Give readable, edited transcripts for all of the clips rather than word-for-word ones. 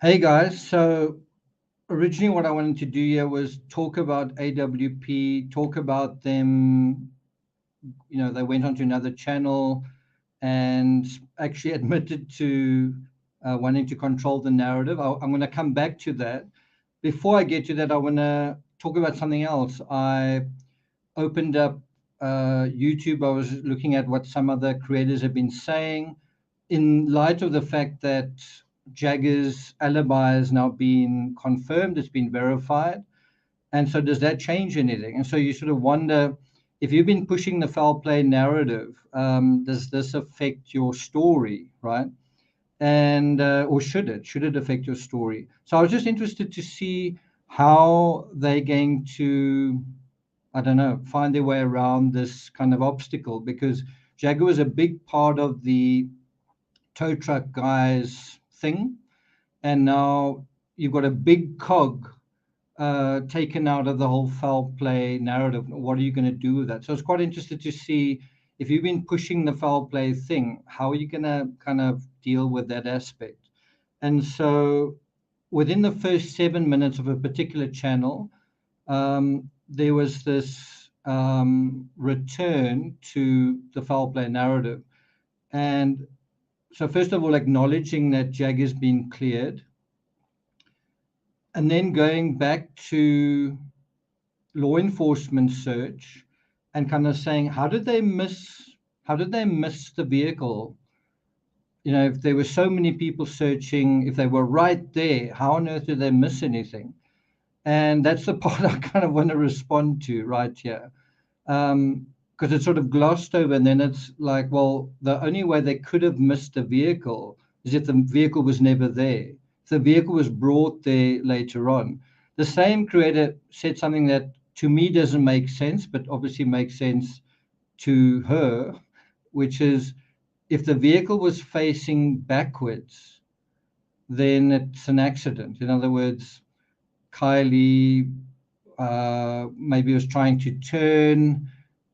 Hey guys, so originally what I wanted to do here was talk about AWP, talk about them, they went onto another channel and actually admitted to wanting to control the narrative. I'm going to come back to that. Before I get to that, I want to talk about something else. I opened up YouTube. I was looking at what some other creators have been saying in light of the fact that Jaggar's alibi has now been confirmed, it's been verified. And so, does that change anything? And so, you sort of wonder if you've been pushing the foul play narrative, does this affect your story, right? And or should it? Should it affect your story? So, I was just interested to see how they're going to, I don't know, find their way around this kind of obstacle, because Jaggar was a big part of the tow truck guys thing, and now you've got a big cog taken out of the whole foul play narrative. What are you going to do with that? So it's quite interested to see if you've been pushing the foul play thing, how are you going to kind of deal with that aspect? And so within the first 7 minutes of a particular channel, there was this return to the foul play narrative. And so first of all, acknowledging that Jaggar's been cleared, and then going back to law enforcement search and kind of saying, how did they miss the vehicle? If there were so many people searching, if they were right there, how on earth did they miss anything? And that's the part I kind of want to respond to right here. Because it's sort of glossed over, and then it's like, well, the only way they could have missed the vehicle is if the vehicle was never there. If the vehicle was brought there later on. The same creator said something that to me doesn't make sense, but obviously makes sense to her, which is if the vehicle was facing backwards, then it's an accident. In other words, Kylie maybe was trying to turn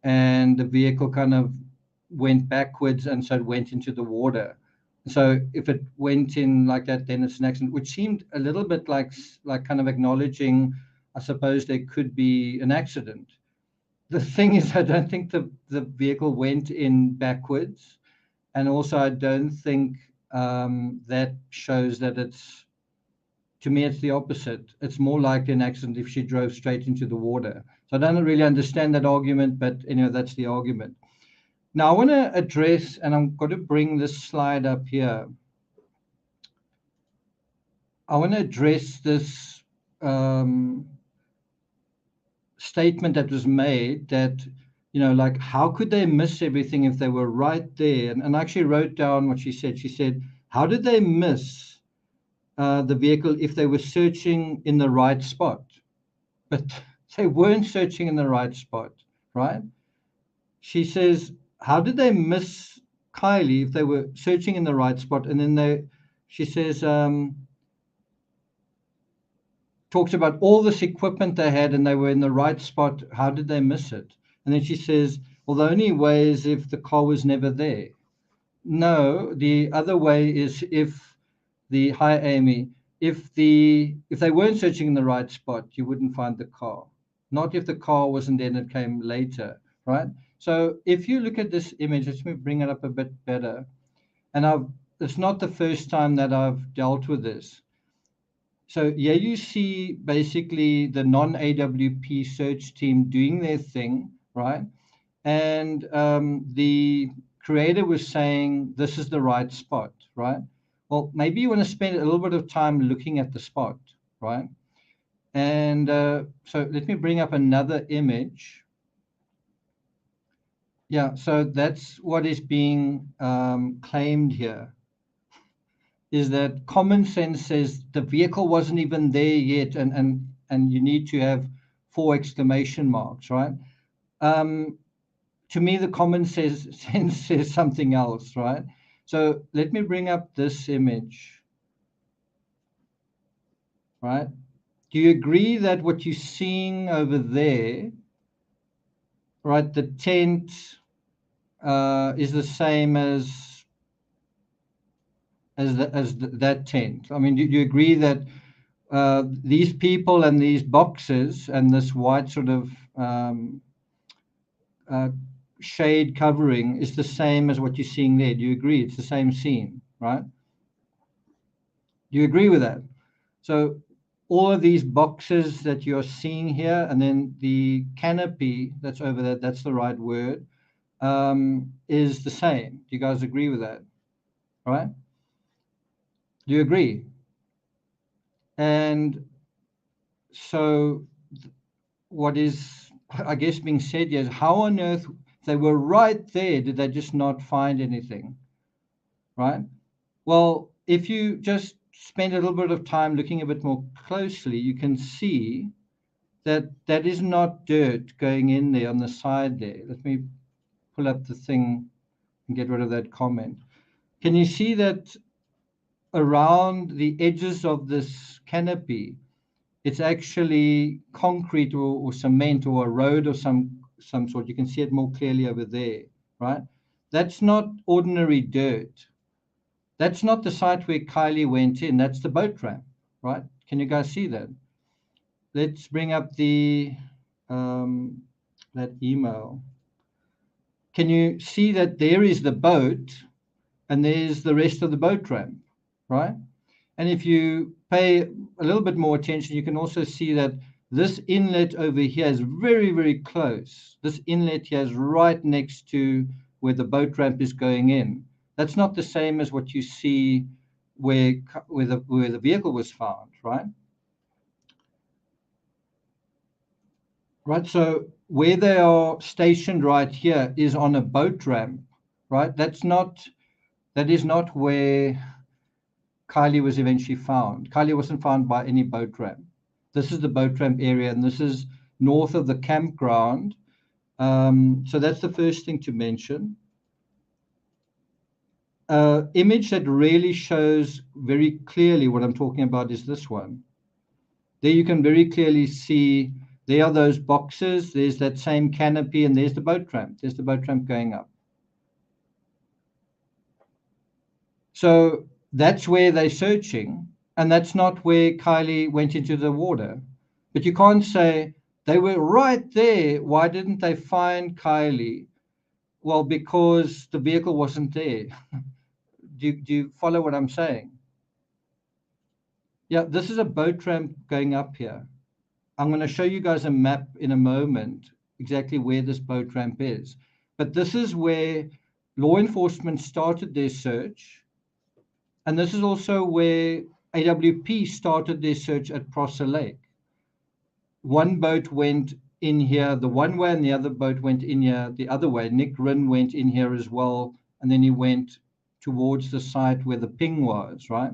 and the vehicle kind of went backwards, and so it went into the water. So if it went in like that, then it's an accident, which seemed a little bit like kind of acknowledging, I suppose, there could be an accident. The thing is, I don't think the vehicle went in backwards, and also I don't think that shows that it's. To me, it's the opposite. It's more like an accident if she drove straight into the water. So I don't really understand that argument, but anyway, that's the argument. Now I want to address, and I'm going to bring this slide up here. I want to address this statement that was made that, like, how could they miss everything if they were right there? And I actually wrote down what she said. She said, how did they miss the vehicle if they were searching in the right spot? But they weren't searching in the right spot, right? She says, how did they miss Kylie if they were searching in the right spot? And then she says, talks about all this equipment they had and they were in the right spot. How did they miss it? And then she says, well, the only way is if the car was never there. No, the other way is if hi Amy, if they weren't searching in the right spot, you wouldn't find the car. Not if the car wasn't there and it came later, right? So if you look at this image, let me bring it up a bit better. And it's not the first time that I've dealt with this. So here you see basically the non-AWP search team doing their thing, right? And the creator was saying, this is the right spot, right? Well, maybe you want to spend a little bit of time looking at the spot, right? And so let me bring up another image. Yeah, so that's what is being claimed here, is that common sense says the vehicle wasn't even there yet, and you need to have 4 exclamation marks, right? To me, the common sense says something else, right? So let me bring up this image, right? Do you agree that what you're seeing over there, right, the tent is the same as that tent? I mean, do you agree that these people and these boxes and this white sort of uh, shade covering is the same as what you're seeing there? Do you agree? It's the same scene, right? Do you agree with that? So all of these boxes that you're seeing here, and then the canopy that's over there, that's the right word, is the same. Do you guys agree with that? Right? Do you agree? And so what is, I guess, being said here is how on earth they were right there, did they just not find anything? Right? Well, if you just spend a little bit of time looking a bit more closely, you can see that that is not dirt going in there on the side there. Let me pull up the thing and get rid of that comment. Can you see that around the edges of this canopy, it's actually concrete or cement or a road or some sort. You can see it more clearly over there, right? That's not ordinary dirt. That's not the site where Kylie went in. That's the boat ramp, right? Can you guys see that? Let's bring up the that email. Can you see that there is the boat and there's the rest of the boat ramp, right? And if you pay a little bit more attention, you can also see that this inlet over here is very, very close. This inlet here is right next to where the boat ramp is going in. That's not the same as what you see where the vehicle was found, right? Right. So where they are stationed right here is on a boat ramp, right? That is not where Kylie was eventually found. Kylie wasn't found by any boat ramp. This is the boat ramp area, and this is north of the campground. So that's the first thing to mention. Image that really shows very clearly what I'm talking about is this one. There you can very clearly see there are those boxes. There's that same canopy, and there's the boat ramp. There's the boat ramp going up. So that's where they're searching, and that's not where Kylie went into the water. But you can't say they were right there. Why didn't they find Kylie? Well, because the vehicle wasn't there. Do you follow what I'm saying? Yeah, this is a boat ramp going up here. I'm going to show you guys a map in a moment, exactly where this boat ramp is. But this is where law enforcement started their search. And this is also where AWP started their search at Prosser Lake. One boat went in here the one way, and the other boat went in here the other way. Nick Rinn went in here as well, and then he went towards the site where the ping was, right?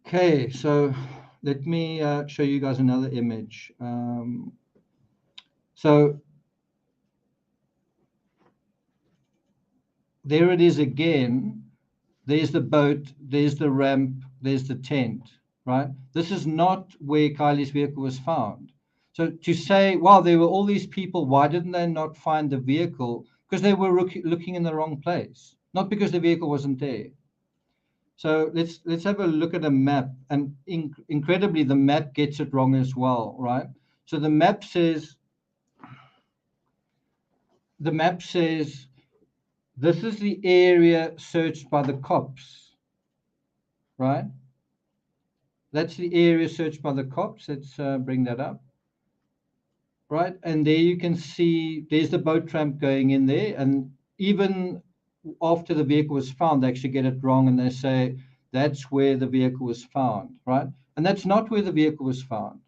Okay, so let me show you guys another image. So there it is again. There's the boat, there's the ramp, there's the tent, right? This is not where Kylie's vehicle was found. So to say, wow, there were all these people, why didn't they not find the vehicle? Because they were looking in the wrong place, not because the vehicle wasn't there. So let's have a look at a map, and incredibly, the map gets it wrong as well, right? So the map says this is the area searched by the cops, right? That's the area searched by the cops. Let's bring that up, right? And there you can see there's the boat ramp going in there, and even after the vehicle was found, they actually get it wrong, and they say that's where the vehicle was found, right? And that's not where the vehicle was found.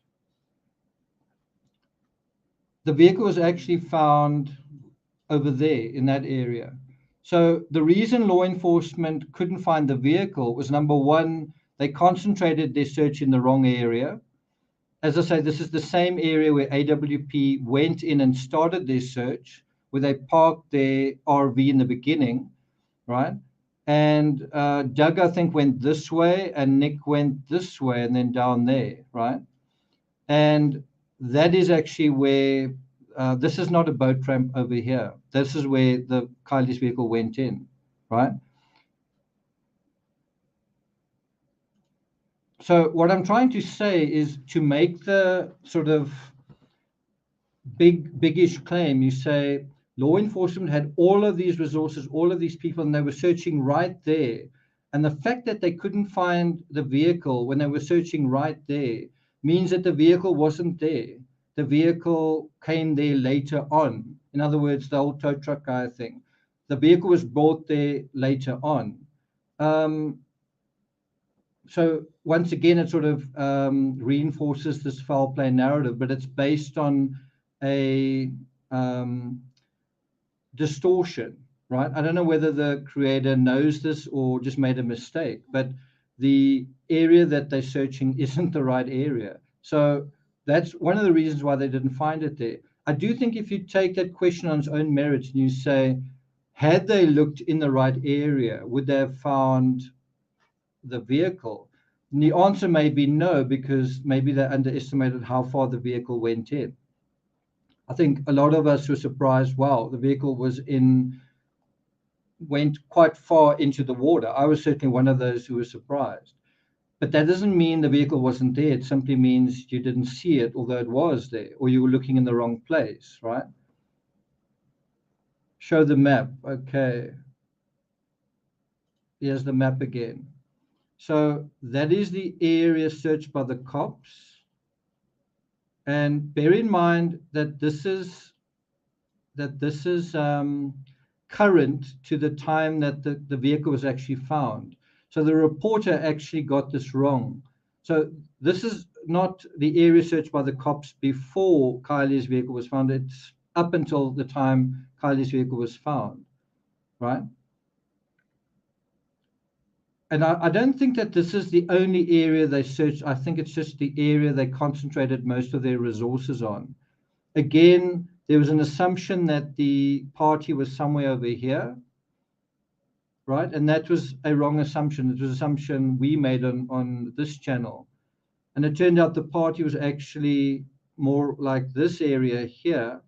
The vehicle was actually found over there in that area. So the reason law enforcement couldn't find the vehicle was, number one, they concentrated their search in the wrong area. As I say, this is the same area where AWP went in and started their search, where they parked their RV in the beginning, right? And Jaggar, I think, went this way, and Nick went this way, and then down there, right? And that is actually where this is not a boat ramp over here. This is where the Kylie's vehicle went in, right? So what I'm trying to say is to make the sort of biggish claim, you say law enforcement had all of these resources, all of these people, and they were searching right there. And the fact that they couldn't find the vehicle when they were searching right there means that the vehicle wasn't there. The vehicle came there later on. In other words, the whole tow truck guy thing. The vehicle was brought there later on. So once again, it sort of reinforces this foul play narrative, but it's based on a distortion, right? I don't know whether the creator knows this or just made a mistake, but the area that they're searching isn't the right area. So that's one of the reasons why they didn't find it there. I do think if you take that question on its own merits and you say, had they looked in the right area, would they have found the vehicle? And the answer may be no, because maybe they underestimated how far the vehicle went in. I think a lot of us were surprised, wow, the vehicle went quite far into the water. I was certainly one of those who was surprised. But that doesn't mean the vehicle wasn't there. It simply means you didn't see it, although it was there, or you were looking in the wrong place, right? Show the map. Okay. Here's the map again. So that is the area searched by the cops. And bear in mind that this is current to the time that the vehicle was actually found. So the reporter actually got this wrong. So this is not the area searched by the cops before Kylie's vehicle was found. It's up until the time Kylie's vehicle was found, right? And I don't think that this is the only area they searched. I think it's just the area they concentrated most of their resources on. Again, there was an assumption that the party was somewhere over here, right? And that was a wrong assumption. It was an assumption we made on this channel. And it turned out the party was actually more like this area here.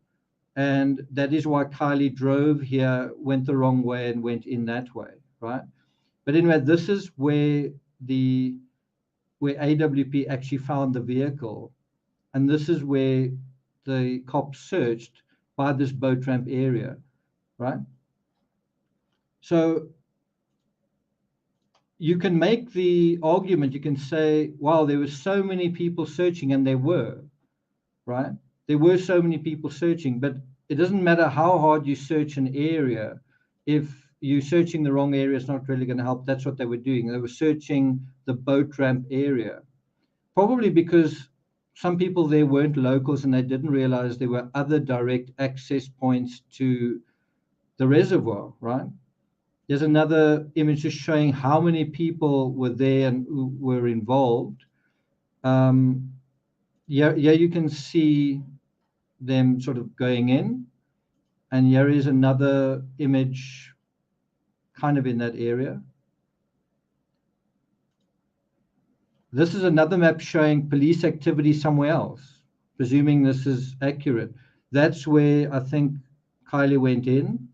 And that is why Kylie drove here, went the wrong way, and went in that way, right? But anyway, this is where AWP actually found the vehicle. And this is where the cops searched by this boat ramp area, right? So you can make the argument, you can say, wow, there were so many people searching, and there were, right? There were so many people searching, but it doesn't matter how hard you search an area. If you're searching the wrong area, it's not really going to help. That's what they were doing. They were searching the boat ramp area, probably because some people there weren't locals and they didn't realize there were other direct access points to the reservoir, right? There's another image just showing how many people were there and who were involved. Yeah, you can see them sort of going in. And here is another image kind of in that area. This is another map showing police activity somewhere else, presuming this is accurate. That's where I think Kylie went in.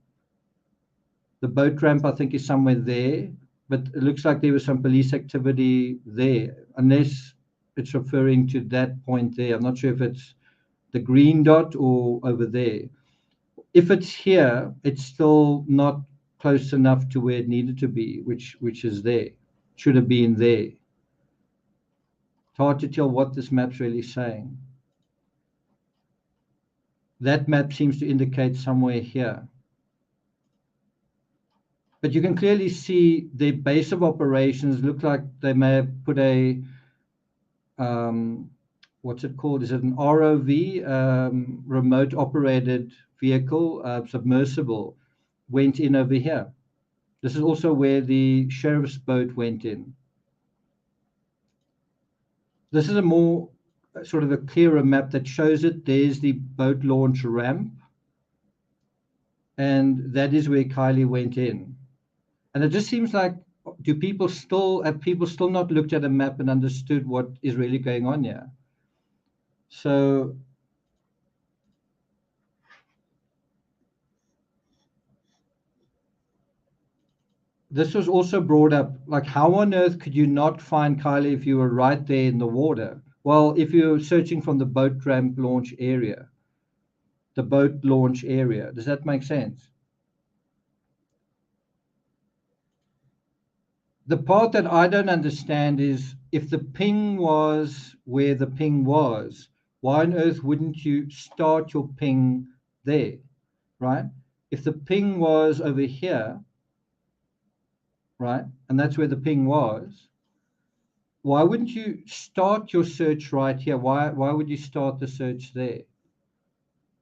The boat ramp, I think, is somewhere there, but it looks like there was some police activity there, unless it's referring to that point there. I'm not sure if it's the green dot or over there. If it's here, it's still not close enough to where it needed to be, which is there. Should have been there. It's hard to tell what this map's really saying. That map seems to indicate somewhere here. But you can clearly see the base of operations look like they may have put a, what's it called? Is it an ROV, remote operated vehicle, submersible, went in over here. This is also where the sheriff's boat went in. This is a more sort of a clearer map that shows it. There's the boat launch ramp. And that is where Kylie went in. And it just seems like, have people still not looked at a map and understood what is really going on here? So this was also brought up, like, how on earth could you not find Kylie if you were right there in the water? Well, if you're searching from the boat ramp launch area, the boat launch area, does that make sense? The part that I don't understand is if the ping was where the ping was, why on earth wouldn't you start your ping there, right? If the ping was over here, right, and that's where the ping was, why wouldn't you start your search right here? Why would you start the search there?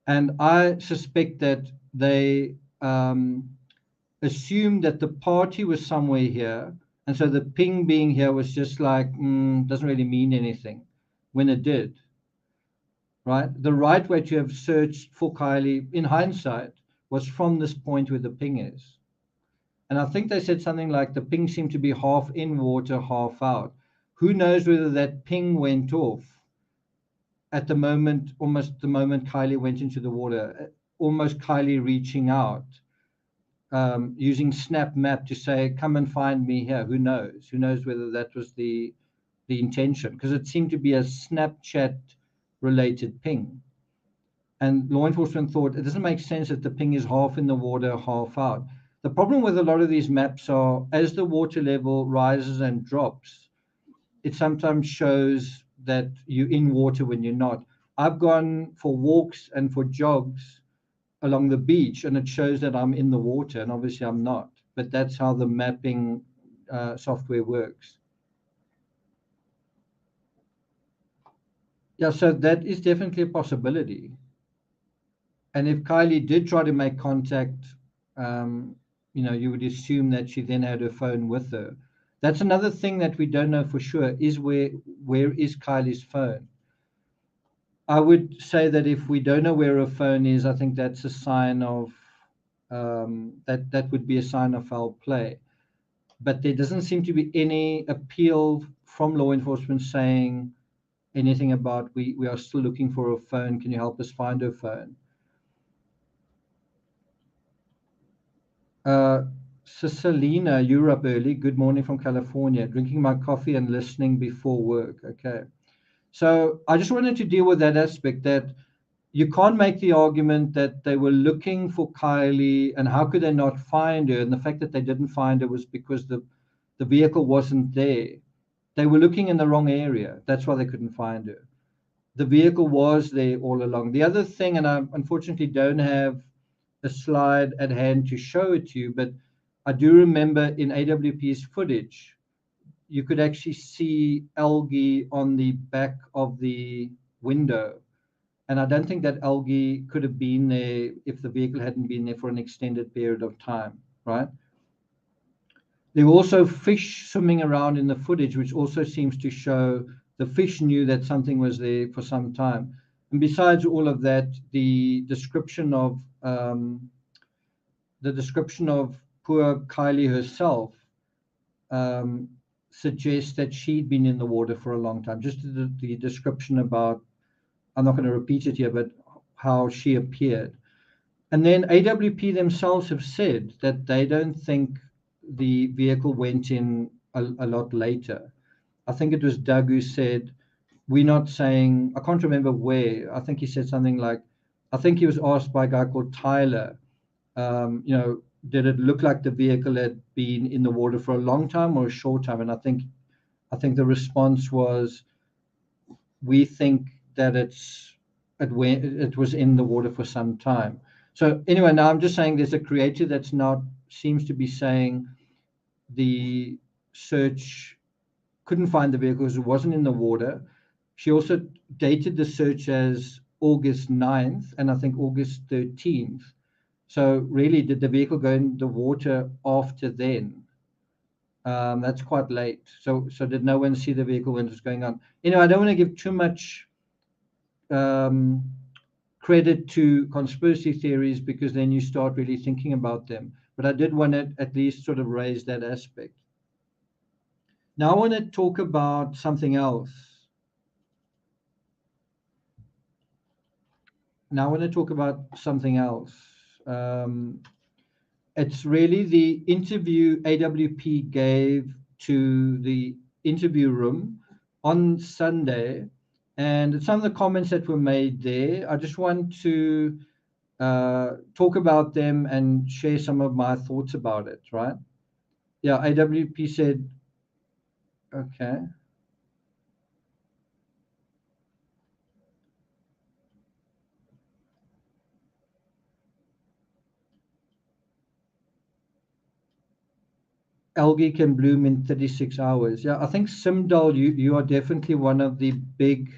And I suspect that they assumed that the party was somewhere here, and so the ping being here was just like doesn't really mean anything, when it did. Right, the right way to have searched for Kylie, in hindsight, was from this point where the ping is. And I think they said something like the ping seemed to be half in water, half out. Who knows whether that ping went off at the moment, almost the moment Kylie went into the water, almost Kylie reaching out, using Snap Map to say, "Come and find me here." Who knows? Who knows whether that was the intention? Because it seemed to be a Snapchat related ping. And law enforcement thought it doesn't make sense that the ping is half in the water, half out. The problem with a lot of these maps are as the water level rises and drops, it sometimes shows that you're in water when you're not. I've gone for walks and for jogs along the beach, and it shows that I'm in the water, and obviously I'm not. But that's how the mapping software works. Yeah, so that is definitely a possibility. And if Kylie did try to make contact, um, you would assume that she then had her phone with her. That's another thing that we don't know for sure is where is Kylie's phone? I would say that if we don't know where her phone is, I think that's a sign of that would be a sign of foul play. But there doesn't seem to be any appeal from law enforcement saying anything about we are still looking for her phone. Can you help us find her phone? Uh, Cicilina, you're up early. Good morning from California. Drinking my coffee and listening before work. Okay. So I just wanted to deal with that aspect that you can't make the argument that they were looking for Kylie and how could they not find her? And the fact that they didn't find her was because the vehicle wasn't there. They were looking in the wrong area. That's why they couldn't find her. The vehicle was there all along. The other thing, and I unfortunately don't have a slide at hand to show it to you, but I do remember in AWP's footage, you could actually see algae on the back of the window. And I don't think that algae could have been there if the vehicle hadn't been there for an extended period of time, right? There were also fish swimming around in the footage, which also seems to show the fish knew that something was there for some time. And besides all of that, the description of poor Kylie herself um, suggests that she'd been in the water for a long time. Just the description about, I'm not going to repeat it here, but how she appeared. And then AWP themselves have said that they don't think the vehicle went in a lot later. I think it was Doug who said, we're not saying, I can't remember where. I think he said something like, I think he was asked by a guy called Tyler, did it look like the vehicle had been in the water for a long time or a short time? And I think the response was, we think that it was in the water for some time. So anyway, now I'm just saying there's a creator that's not seems to be saying the search couldn't find the vehicle because it wasn't in the water. She also dated the search as August 9th and I think August 13th. So really, did the vehicle go in the water after then? That's quite late. So did no one see the vehicle when it was going on? I don't want to give too much um, credit to conspiracy theories because then you start really thinking about them. But I did want to at least sort of raise that aspect. Now I want to talk about something else. Now I want to talk about something else. Um, It's really the interview AWP gave to the interview room on Sunday, and some of the comments that were made there. I just want to talk about them and share some of my thoughts about it, right? Yeah, AWP said, okay. Algae can bloom in 36 hours. Yeah, I think Simdal, you are definitely one of the big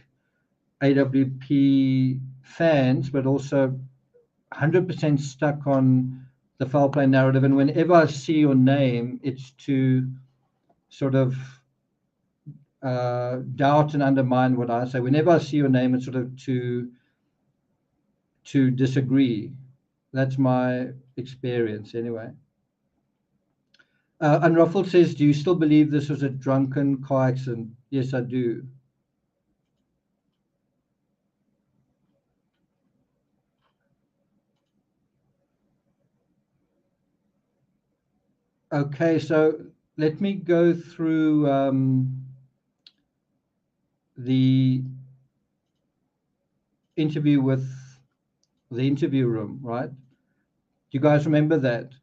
AWP fans, but also 100% stuck on the foul play narrative. And whenever I see your name, it's to sort of doubt and undermine what I say. Whenever I see your name, it's sort of to disagree. That's my experience, anyway. Unruffled says, "Do you still believe this was a drunken car accident?" Yes, I do. Okay, so let me go through the interview with the interview room, right? Do you guys remember that?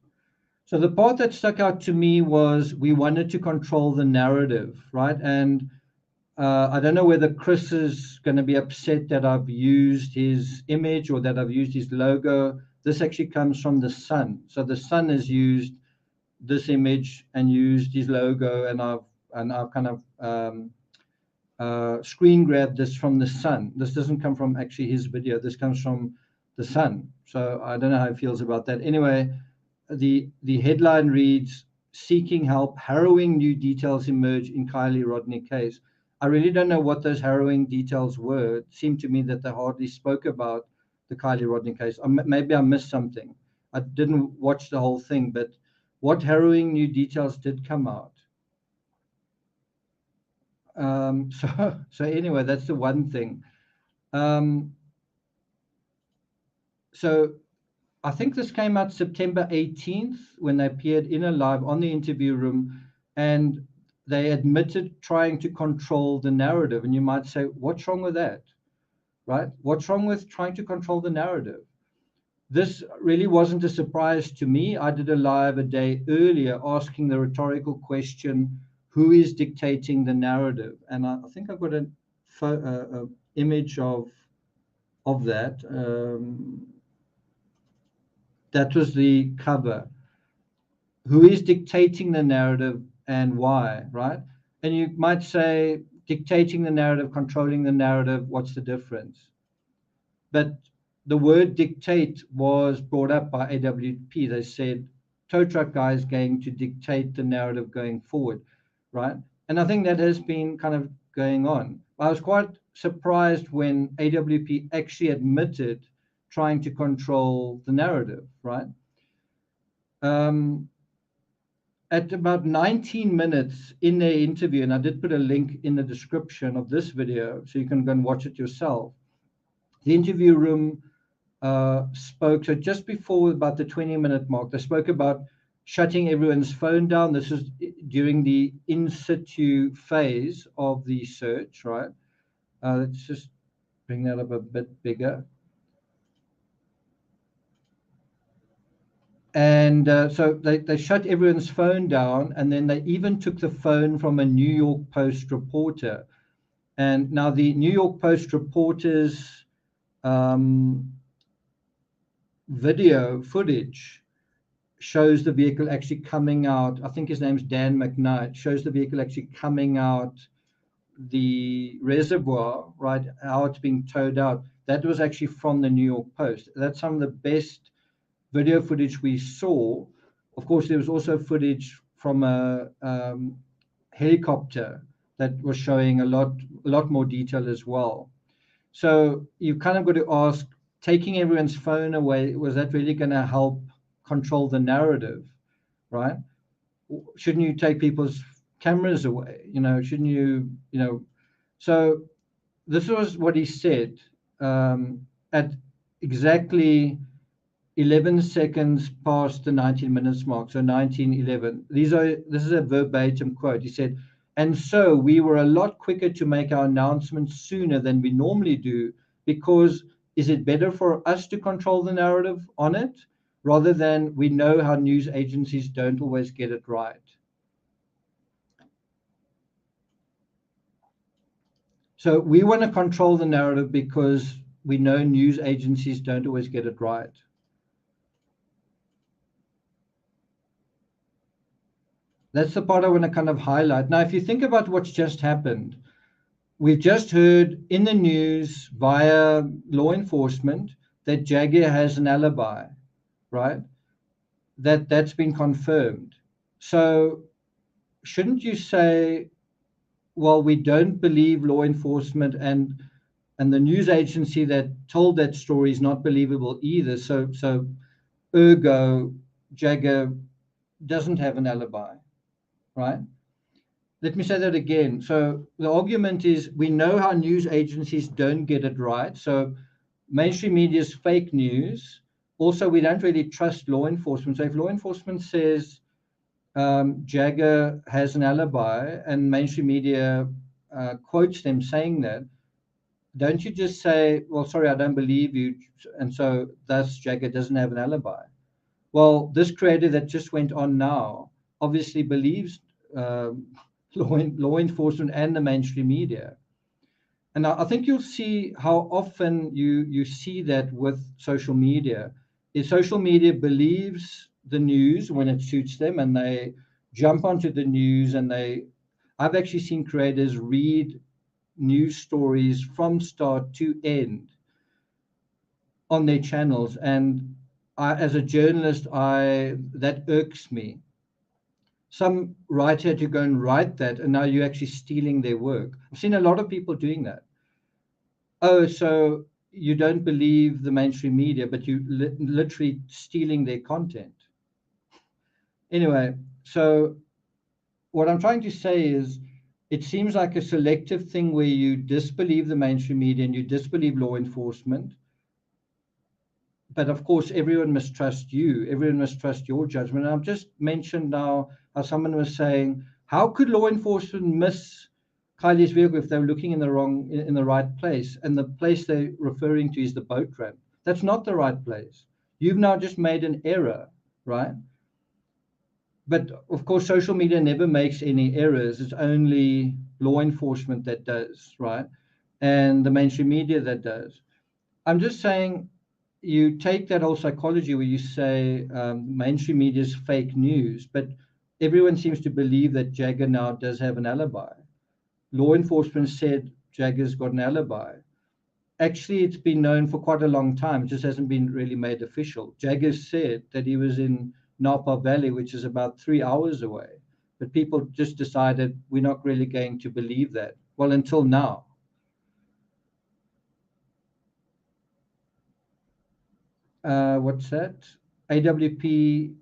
So the part that stuck out to me was we wanted to control the narrative, right? And I don't know whether Chris is going to be upset that I've used his image or that I've used his logo. This actually comes from the Sun. So the Sun has used this image and used his logo, and I've kind of screen grabbed this from the Sun. This doesn't come from actually his video. This comes from the Sun. So I don't know how he feels about that. Anyway, the headline reads, "Seeking help, harrowing new details emerge in Kylie Rodney case." I really don't know what those harrowing details were. It seemed to me that they hardly spoke about the Kylie Rodney case. Maybe I missed something. I didn't watch the whole thing, but what harrowing new details did come out? So anyway, that's the one thing. Um, so I think this came out September 18th when they appeared in a live on the interview room, and they admitted trying to control the narrative. And you might say, what's wrong with that? Right? What's wrong with trying to control the narrative? This really wasn't a surprise to me. I did a live a day earlier asking the rhetorical question, who is dictating the narrative? And I think I've got an image of that. That was the cover. Who is dictating the narrative and why, right? And you might say, dictating the narrative, controlling the narrative, what's the difference? But the word dictate was brought up by AWP. They said, tow truck guy is going to dictate the narrative going forward, right? And I think that has been kind of going on. I was quite surprised when AWP actually admitted trying to control the narrative, right? At about 19 minutes in their interview, and I did put a link in the description of this video so you can go and watch it yourself. The interview room spoke, so just before about the 20-minute mark, they spoke about shutting everyone's phone down. This is during the in situ phase of the search, right? Let's just bring that up a bit bigger. And so they shut everyone's phone down, and then they even took the phone from a New York Post reporter. And now the New York Post reporter's video footage shows the vehicle actually coming out. I think his name's Dan McKnight. Shows the vehicle actually coming out the reservoir, right? How it's being towed out. That was actually from the New York Post. That's some of the best video footage we saw. Of course, there was also footage from a helicopter that was showing a lot more detail as well. So you've kind of got to ask, taking everyone's phone away, was that really going to help control the narrative, right? Shouldn't you take people's cameras away? Shouldn't you, So this was what he said at exactly 11 seconds past the 19 minutes mark, so 19:11. This is a verbatim quote. He said, "And so we were a lot quicker to make our announcements sooner than we normally do, because is it better for us to control the narrative on it rather than we know how news agencies don't always get it right?" So we want to control the narrative because we know news agencies don't always get it right. That's the part I want to kind of highlight. Now, if you think about what's just happened, we've just heard in the news via law enforcement that Jaggar has an alibi, right? That's been confirmed. So shouldn't you say, well, we don't believe law enforcement, and the news agency that told that story is not believable either. So ergo, Jaggar doesn't have an alibi, right? Let me say that again. So the argument is we know how news agencies don't get it right. So mainstream media is fake news. Also, we don't really trust law enforcement. So if law enforcement says Jaggar has an alibi and mainstream media quotes them saying that, don't you just say, well, sorry, I don't believe you, and so thus Jaggar doesn't have an alibi? Well, this creator that just went on now obviously believes law enforcement and the mainstream media. And I think you'll see how often you see that with social media. Is social media believes the news when it suits them, and they jump onto the news, and I've actually seen creators read news stories from start to end on their channels, and as a journalist, that irks me. Some writer had to go and write that, and now you're actually stealing their work. I've seen a lot of people doing that. Oh, so you don't believe the mainstream media, but you literally stealing their content. Anyway, so what I'm trying to say is it seems like a selective thing where you disbelieve the mainstream media and you disbelieve law enforcement. But of course, everyone must trust you. Everyone must trust your judgment. And I've just mentioned now how someone was saying, how could law enforcement miss Kylie's vehicle if they were looking in the right place? And the place they're referring to is the boat ramp. That's not the right place. You've now just made an error, right? But of course, social media never makes any errors. It's only law enforcement that does, right? And the mainstream media that does. I'm just saying, you take that whole psychology where you say mainstream media is fake news, but everyone seems to believe that Jaggar now does have an alibi. Law enforcement said Jaggar's got an alibi. Actually, it's been known for quite a long time. It just hasn't been really made official. Jaggar said that he was in Napa Valley, which is about 3 hours away. But people just decided we're not really going to believe that. Well, until now. What's that? AWP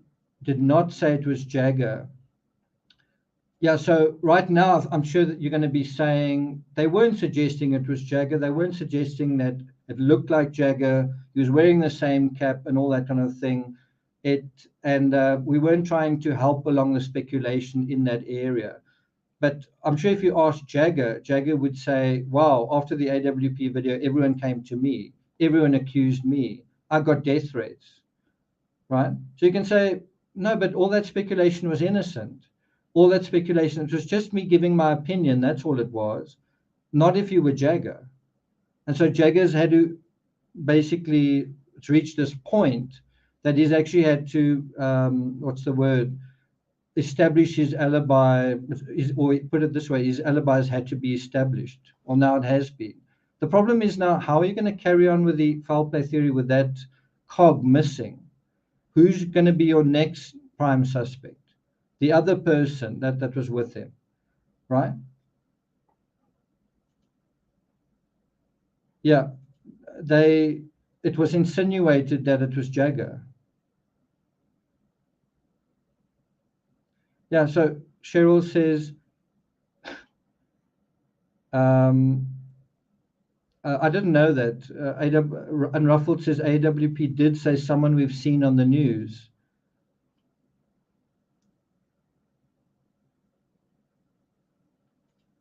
did not say it was Jaggar. Yeah, so right now, I'm sure that you're going to be saying they weren't suggesting it was Jaggar. They weren't suggesting that it looked like Jaggar. He was wearing the same cap and all that kind of thing. We weren't trying to help along the speculation in that area. But I'm sure if you ask Jaggar, Jaggar would say, wow, after the AWP video, everyone came to me. Everyone accused me. I got death threats, right? So you can say, no, but all that speculation was innocent. All that speculation, it was just me giving my opinion. That's all it was. Not if you were Jaggar. And so Jaggar's had to basically reach this point that he's actually had to, what's the word, establish his alibi, or put it this way, his alibis had to be established. Well, now it has been. The problem is now, how are you going to carry on with the foul play theory with that cog missing? Who's going to be your next prime suspect? The other person that was with him, right? Yeah, it was insinuated that it was Jaggar. Yeah, so Cheryl says, um, I didn't know that. Unruffled says AWP did say someone we've seen on the news.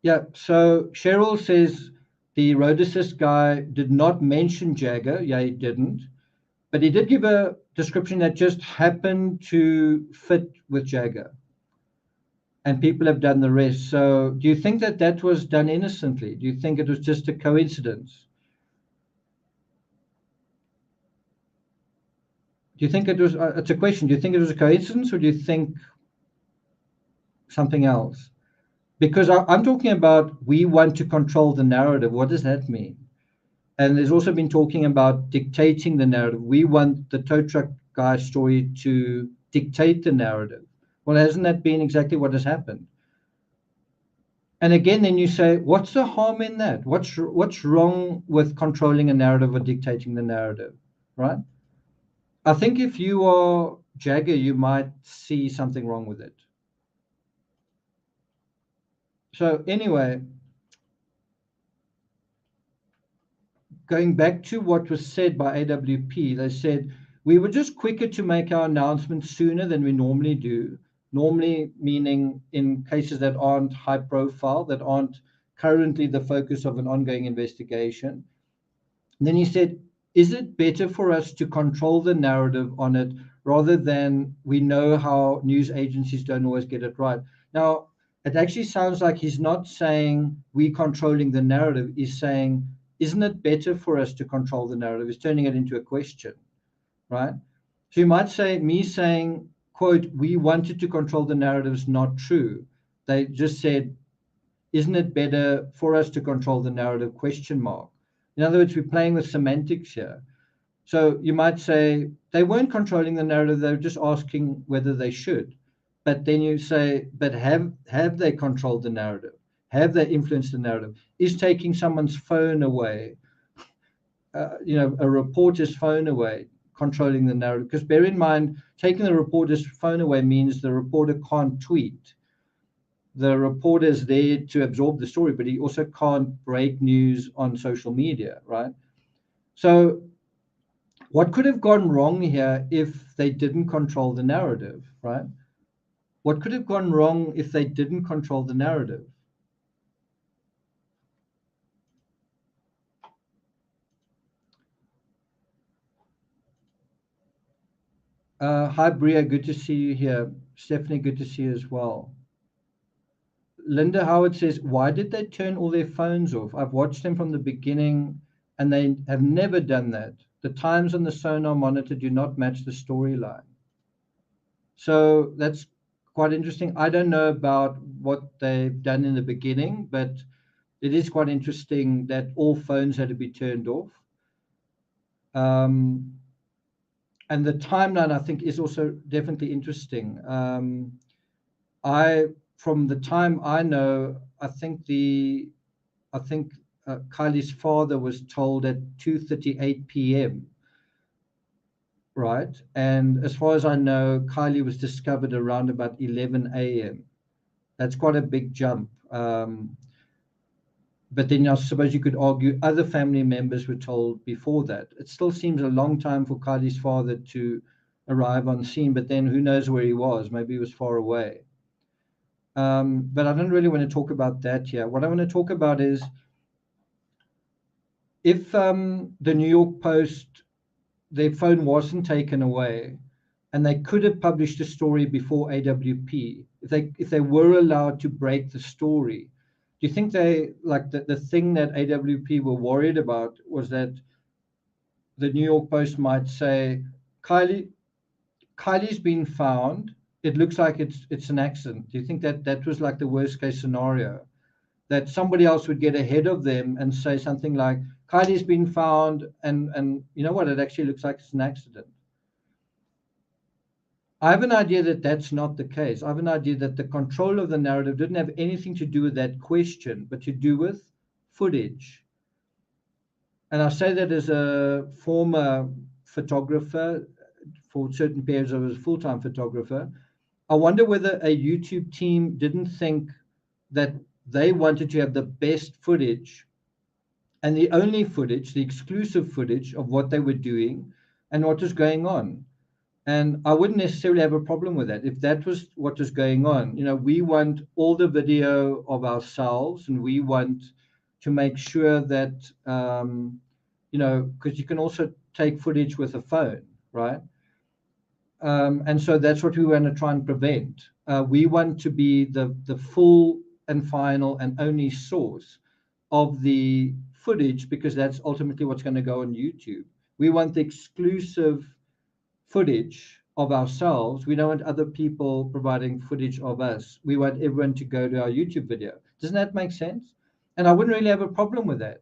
Yeah, so Cheryl says the road assist guy did not mention Jaggar. Yeah, he didn't. But he did give a description that just happened to fit with Jaggar. And people have done the rest. So do you think that that was done innocently? Do you think it was just a coincidence? Do you think it was, it's a question, do you think it was a coincidence or do you think something else? Because I'm talking about we want to control the narrative. What does that mean? And there's also been talking about dictating the narrative. We want the tow truck guy story to dictate the narrative. Well, hasn't that been exactly what has happened? And again, then you say, what's the harm in that? What's wrong with controlling a narrative or dictating the narrative, right? I think if you are Jaggar, you might see something wrong with it. So anyway, going back to what was said by AWP, they said, we were just quicker to make our announcements sooner than we normally do. Normally, meaning in cases that aren't high profile, that aren't currently the focus of an ongoing investigation. And then he said, is it better for us to control the narrative on it rather than we know how news agencies don't always get it right? Now, it actually sounds like he's not saying we controlling the narrative. He's saying, isn't it better for us to control the narrative? He's turning it into a question, right? So you might say, me saying, quote, we wanted to control the narrative is not true. They just said, isn't it better for us to control the narrative, question mark? In other words, we're playing with semantics here. So you might say they weren't controlling the narrative, they were just asking whether they should. But then you say, but have they controlled the narrative? Have they influenced the narrative? Is taking someone's phone away, a reporter's phone away, controlling the narrative? Because bear in mind, taking the reporter's phone away means the reporter can't tweet. The reporter is there to absorb the story, but he also can't break news on social media, right? So what could have gone wrong here if they didn't control the narrative, right? What could have gone wrong if they didn't control the narrative? Hi, Bria, good to see you here. Stephanie, good to see you as well. Linda Howard says, why did they turn all their phones off? I've watched them from the beginning and they have never done that. The times on the sonar monitor do not match the storyline. So that's quite interesting. I don't know about what they've done in the beginning, but it is quite interesting that all phones had to be turned off. And the timeline, I think, is also definitely interesting. From the time I know, I think Kylie's father was told at 2:38 p.m. Right, and as far as I know, Kylie was discovered around about 11 a.m. That's quite a big jump. But then I suppose you could argue other family members were told before that. It still seems a long time for Kylie's father to arrive on scene, but then who knows where he was? Maybe he was far away. But I don't really want to talk about that here. What I want to talk about is if the New York Post, their phone wasn't taken away, and they could have published a story before AWP, if they were allowed to break the story, do you think they, like the thing that AWP were worried about was that the New York Post might say, Kylie's been found. It looks like it's an accident. Do you think that that was like the worst case scenario? That somebody else would get ahead of them and say something like, Kylie's been found, and you know what? It actually looks like it's an accident. I have an idea that that's not the case. I have an idea that the control of the narrative didn't have anything to do with that question, but to do with footage. And I say that as a former photographer, for certain periods I was a full-time photographer. I wonder whether a YouTube team didn't think that they wanted to have the best footage and the only footage, the exclusive footage of what they were doing and what was going on. And I wouldn't necessarily have a problem with that if that was what was going on. We want all the video of ourselves, and we want to make sure that, because you can also take footage with a phone, right? And so that's what we want to try and prevent. We want to be the full and final and only source of the footage, because that's ultimately what's going to go on YouTube. We want the exclusive footage of ourselves. We don't want other people providing footage of us. We want everyone to go to our YouTube video. Doesn't that make sense? And I wouldn't really have a problem with that.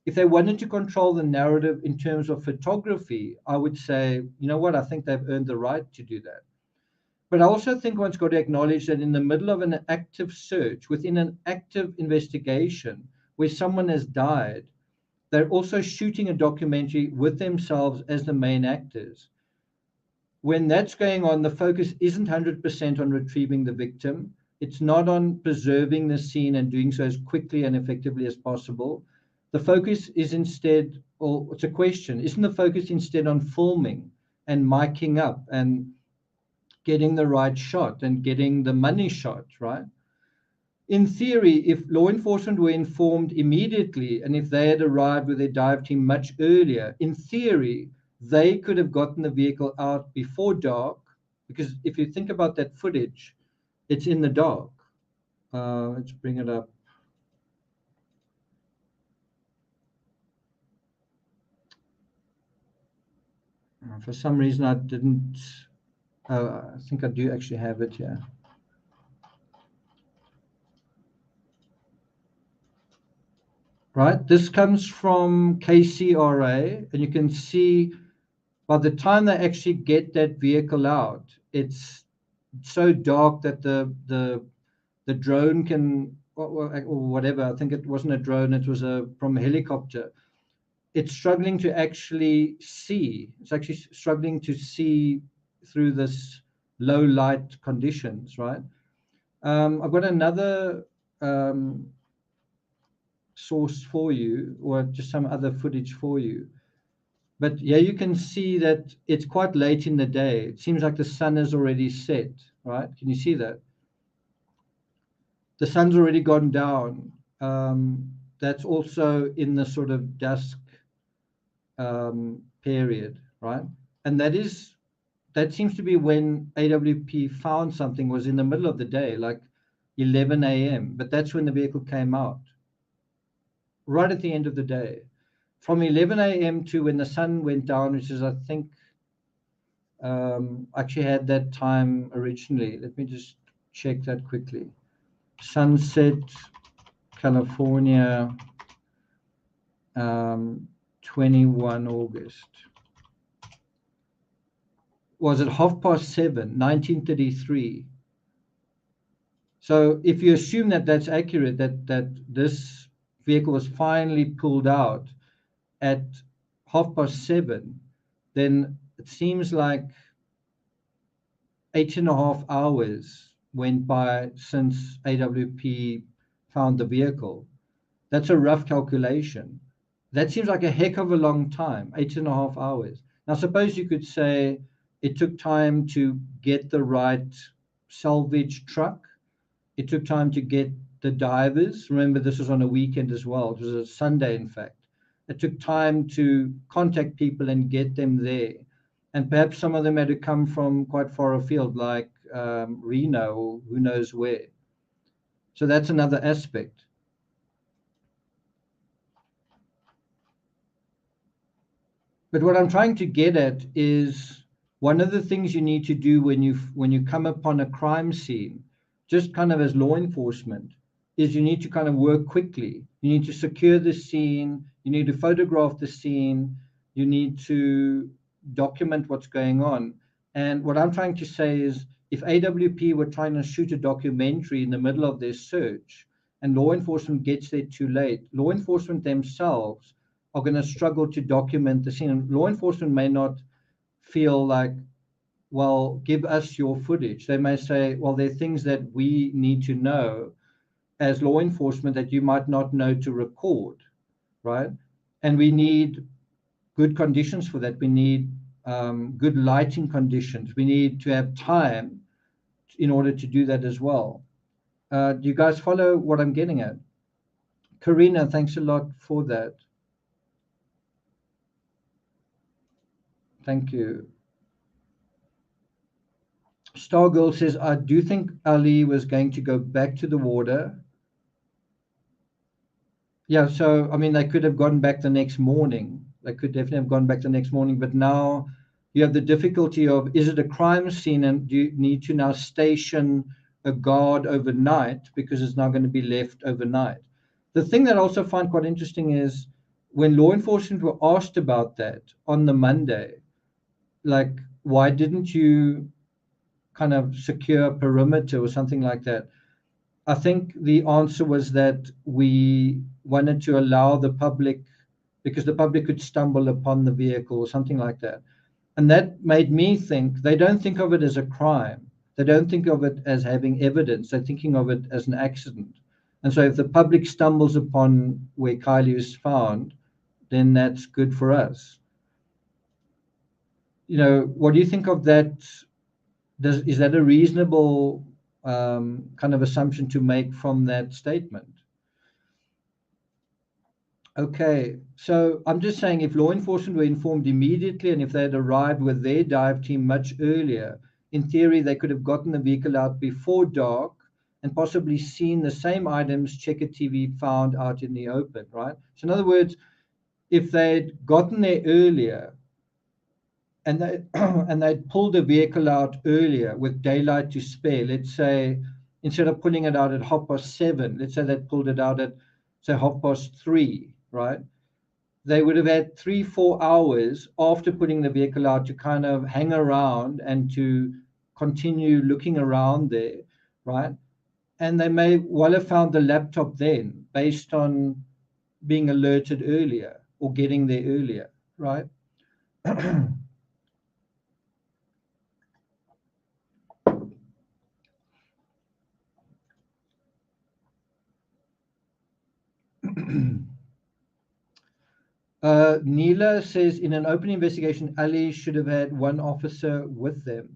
If they wanted to control the narrative in terms of photography, I would say, you know what, I think they've earned the right to do that. But I also think one's got to acknowledge that in the middle of an active search, within an active investigation where someone has died, they're also shooting a documentary with themselves as the main actors. When that's going on, the focus isn't 100% on retrieving the victim. It's not on preserving the scene and doing so as quickly and effectively as possible. The focus is instead, or it's a question, isn't the focus instead on filming and miking up and getting the right shot and getting the money shot, right? In theory, if law enforcement were informed immediately and if they had arrived with their dive team much earlier, in theory, they could have gotten the vehicle out before dark, because if you think about that footage, it's in the dark. Let's bring it up. For some reason, I didn't. I think I do actually have it here. Right, this comes from KCRA, and you can see by the time they actually get that vehicle out, it's so dark that the drone can, or whatever, I think it wasn't a drone, it was from a helicopter. It's struggling to actually see. It's actually struggling to see through this low light conditions, right? I've got another source for you, or just some other footage for you. But yeah, you can see that it's quite late in the day. It seems like the sun has already set, right? Can you see that? The sun's already gone down. That's also in the sort of dusk period, right? And that seems to be when AWP found something, was in the middle of the day, like 11 a.m. But that's when the vehicle came out, right at the end of the day. From 11 a.m. to when the sun went down, which is, I think, actually had that time originally. Let me just check that quickly. Sunset, California, 21 August. Was it 7:30, 1933? So if you assume that that's accurate, that this vehicle was finally pulled out at 7:30, then it seems like 8.5 hours went by since AWP found the vehicle. That's a rough calculation. That seems like a heck of a long time, 8.5 hours. Now, suppose you could say it took time to get the right salvage truck. It took time to get the divers. Remember, this was on a weekend as well. It was a Sunday, in fact. It took time to contact people and get them there. And perhaps some of them had to come from quite far afield, like Reno or who knows where. So that's another aspect. But what I'm trying to get at is one of the things you need to do when you come upon a crime scene, just kind of as law enforcement, is you need to kind of work quickly. You need to secure the scene. You need to photograph the scene. You need to document what's going on. And what I'm trying to say is, if AWP were trying to shoot a documentary in the middle of their search and law enforcement gets there too late, law enforcement themselves are going to struggle to document the scene. And law enforcement may not feel like, well, give us your footage. They may say, well, there are things that we need to know as law enforcement that you might not know to record. right? And we need good conditions for that. We need good lighting conditions. We need to have time in order to do that as well. Do you guys follow what I'm getting at? Karina, thanks a lot for that. Thank you. Stargirl says, I do think Ali was going to go back to the water. Yeah, so I mean, they could have gone back the next morning. They could definitely have gone back the next morning, but now you have the difficulty of, is it a crime scene, and do you need to now station a guard overnight because it's now going to be left overnight? The thing that I also find quite interesting is when law enforcement were asked about that on the Monday, like, why didn't you kind of secure a perimeter or something like that? I think the answer was that we wanted to allow the public, because the public could stumble upon the vehicle or something like that. And that made me think they don't think of it as a crime. They don't think of it as having evidence. They're thinking of it as an accident. And so if the public stumbles upon where Kylie was found, then that's good for us. What do you think of that? Is that a reasonable kind of assumption to make from that statement? Okay, so I'm just saying if law enforcement were informed immediately and if they had arrived with their dive team much earlier, in theory, they could have gotten the vehicle out before dark and possibly seen the same items Checker TV found out in the open, right? So in other words, if they'd gotten there earlier and they and they'd pulled the vehicle out earlier with daylight to spare, let's say instead of pulling it out at 7:30, let's say they'd pulled it out at say 3:30, right? They would have had 3-4 hours after putting the vehicle out to kind of hang around and to continue looking around there, right? And they may well have found the laptop then based on being alerted earlier or getting there earlier, right? Neela says, in an open investigation, Ali should have had one officer with them.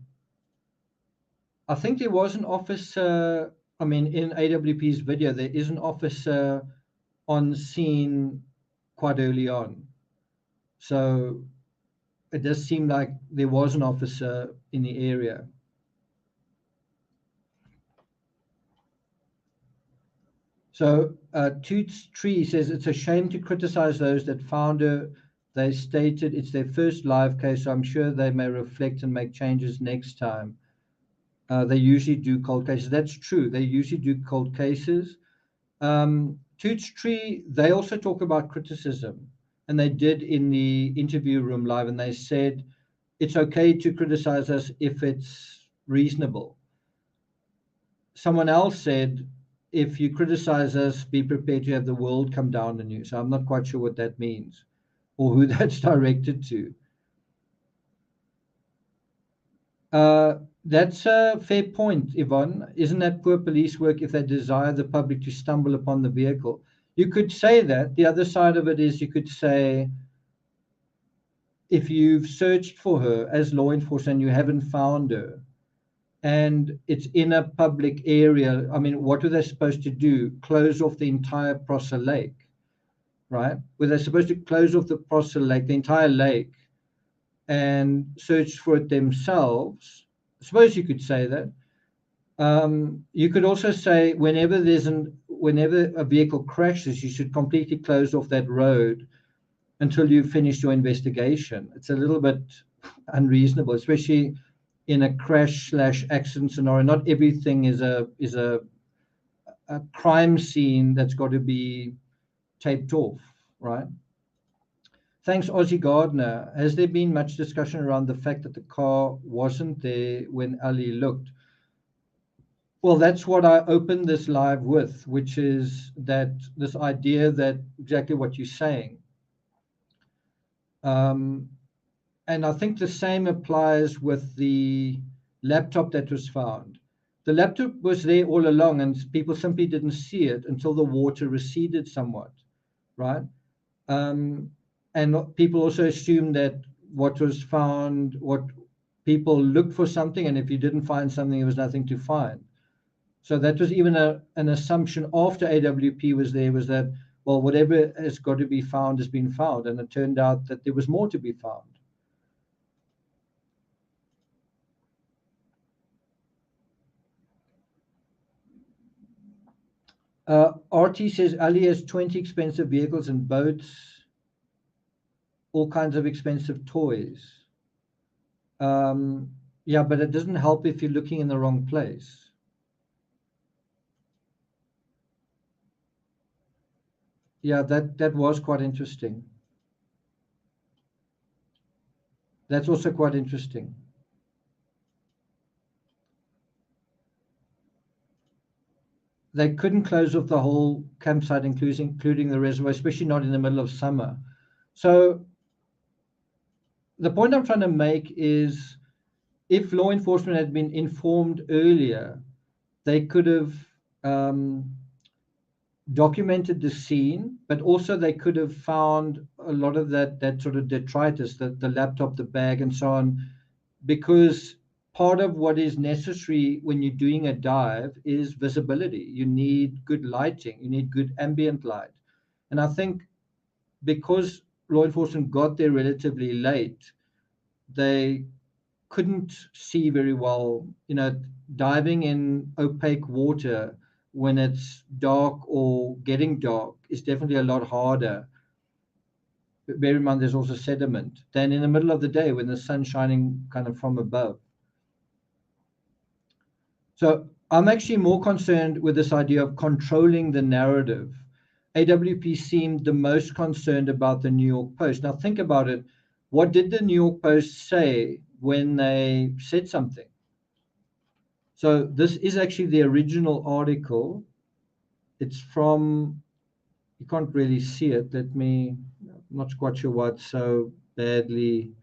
I think there was an officer, I mean, in AWP's video, there is an officer on scene quite early on. So it does seem like there was an officer in the area. So Toots Tree says, it's a shame to criticize those that found her. They stated it's their first live case, so I'm sure they may reflect and make changes next time. They usually do cold cases. That's true. They usually do cold cases. Toots Tree, they also talk about criticism, and they did in the interview room live, and they said it's okay to criticize us if it's reasonable. Someone else said, if you criticize us, be prepared to have the world come down on you. So I'm not quite sure what that means or who that's directed to. That's a fair point, Yvonne. Isn't that poor police work if they desire the public to stumble upon the vehicle? You could say that. The other side of it is you could say, if you've searched for her as law enforcement and you haven't found her, and it's in a public area, I mean, what are they supposed to do? Close off the entire Prosser Lake, right? Were they supposed to close off the Prosser Lake, the entire lake, and search for it themselves? I suppose you could say that. You could also say whenever a vehicle crashes, you should completely close off that road until you've finished your investigation. It's a little bit unreasonable, especially in a crash/accident scenario. Not everything is a crime scene that's got to be taped off, right? Thanks, Ozzy Gardner. Has there been much discussion around the fact that the car wasn't there when Ali looked? Well, that's what I opened this live with, which is that this idea that exactly what you're saying. And I think the same applies with the laptop that was found. The laptop was there all along, and people simply didn't see it until the water receded somewhat, right? And people also assume that what was found, what people looked for something, and if you didn't find something, there was nothing to find. So that was even an assumption after AWP was there, was that, well, whatever has got to be found has been found. And it turned out that there was more to be found. RT says Ali has 20 expensive vehicles and boats, all kinds of expensive toys. Yeah, but it doesn't help if you're looking in the wrong place. Yeah, that was quite interesting. That's also quite interesting. They couldn't close off the whole campsite, including the reservoir, especially not in the middle of summer. So the point I'm trying to make is, if law enforcement had been informed earlier, they could have documented the scene, but also they could have found a lot of that sort of detritus, the laptop, the bag, and so on, because part of what is necessary when you're doing a dive is visibility. You need good lighting, you need good ambient light. And I think because law enforcement got there relatively late, they couldn't see very well. Diving in opaque water when it's dark or getting dark is definitely a lot harder. But bear in mind, there's also sediment, than in the middle of the day when the sun's shining kind of from above. So I'm actually more concerned with this idea of controlling the narrative. AWP seemed the most concerned about the New York Post. Now think about it. What did the New York Post say when they said something? So this is actually the original article. It's from, you can't really see it. I'm not quite sure why it's so badly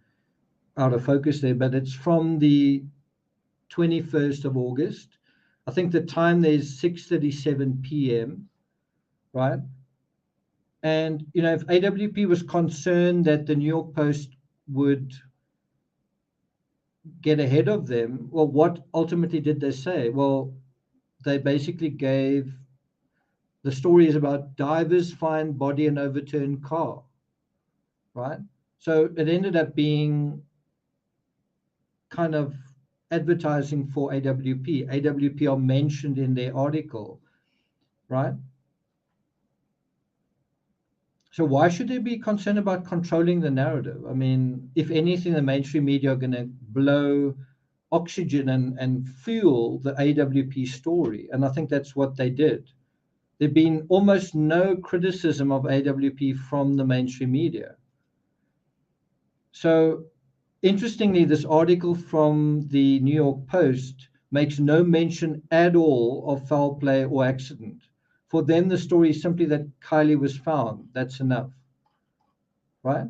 out of focus there, but it's from the 21st of August. I think the time there is 6:37 p.m., right? And, if AWP was concerned that the New York Post would get ahead of them, well, what ultimately did they say? Well, they basically gave, the story is about divers find body in overturned car, right? So it ended up being kind of advertising for AWP. AWP are mentioned in their article, right? So why should they be concerned about controlling the narrative? I mean, if anything, the mainstream media are going to blow oxygen and fuel the AWP story. And I think that's what they did. There've been almost no criticism of AWP from the mainstream media. So interestingly, this article from the New York Post makes no mention at all of foul play or accident. For them, the story is simply that Kylie was found. That's enough, right?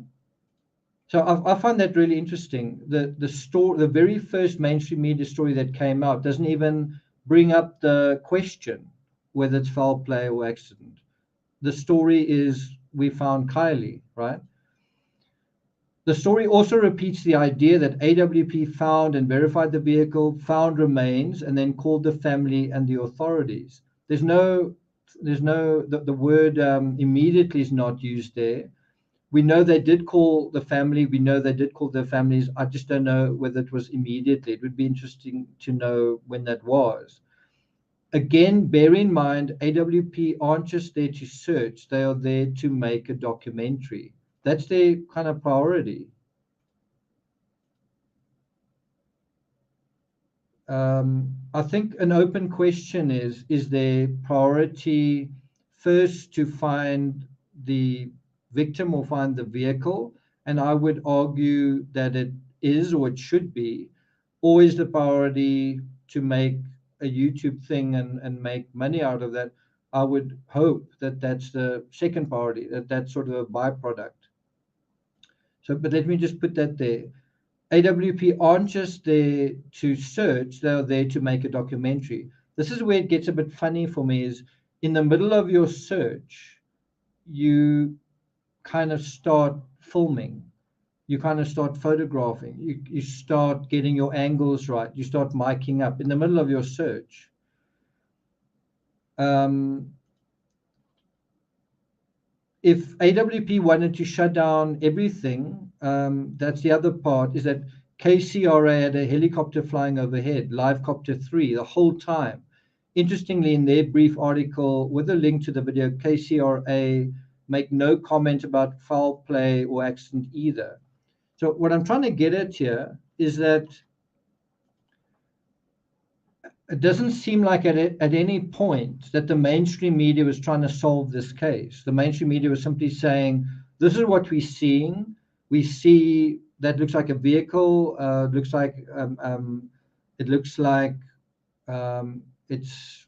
So I find that really interesting. The very first mainstream media story that came out doesn't even bring up the question whether it's foul play or accident. The story is, we found Kylie, right? The story also repeats the idea that AWP found and verified the vehicle, found remains, and then called the family and the authorities. The word immediately is not used there. We know they did call the family. We know they did call their families. I just don't know whether it was immediately. It would be interesting to know when that was. Again, bear in mind, AWP aren't just there to search. They are there to make a documentary. That's their kind of priority. I think an open question is their priority first to find the victim or find the vehicle? And I would argue that it is, or it should be, always the priority to make a YouTube thing and make money out of that. I would hope that that's the second priority, that's sort of a byproduct. So, but let me just put that there. AWP aren't just there to search, they're there to make a documentary. This is where it gets a bit funny for me, is in the middle of your search, you kind of start filming. You kind of start photographing. You start getting your angles right. You start miking up in the middle of your search. If AWP wanted to shut down everything, that's the other part, is that KCRA had a helicopter flying overhead, live copter 3, the whole time. Interestingly, in their brief article with a link to the video, KCRA make no comment about foul play or accident either. So what I'm trying to get at here is that it doesn't seem like at any point that the mainstream media was trying to solve this case. The mainstream media was simply saying, this is what we're seeing. We see that looks like a vehicle. It looks like it's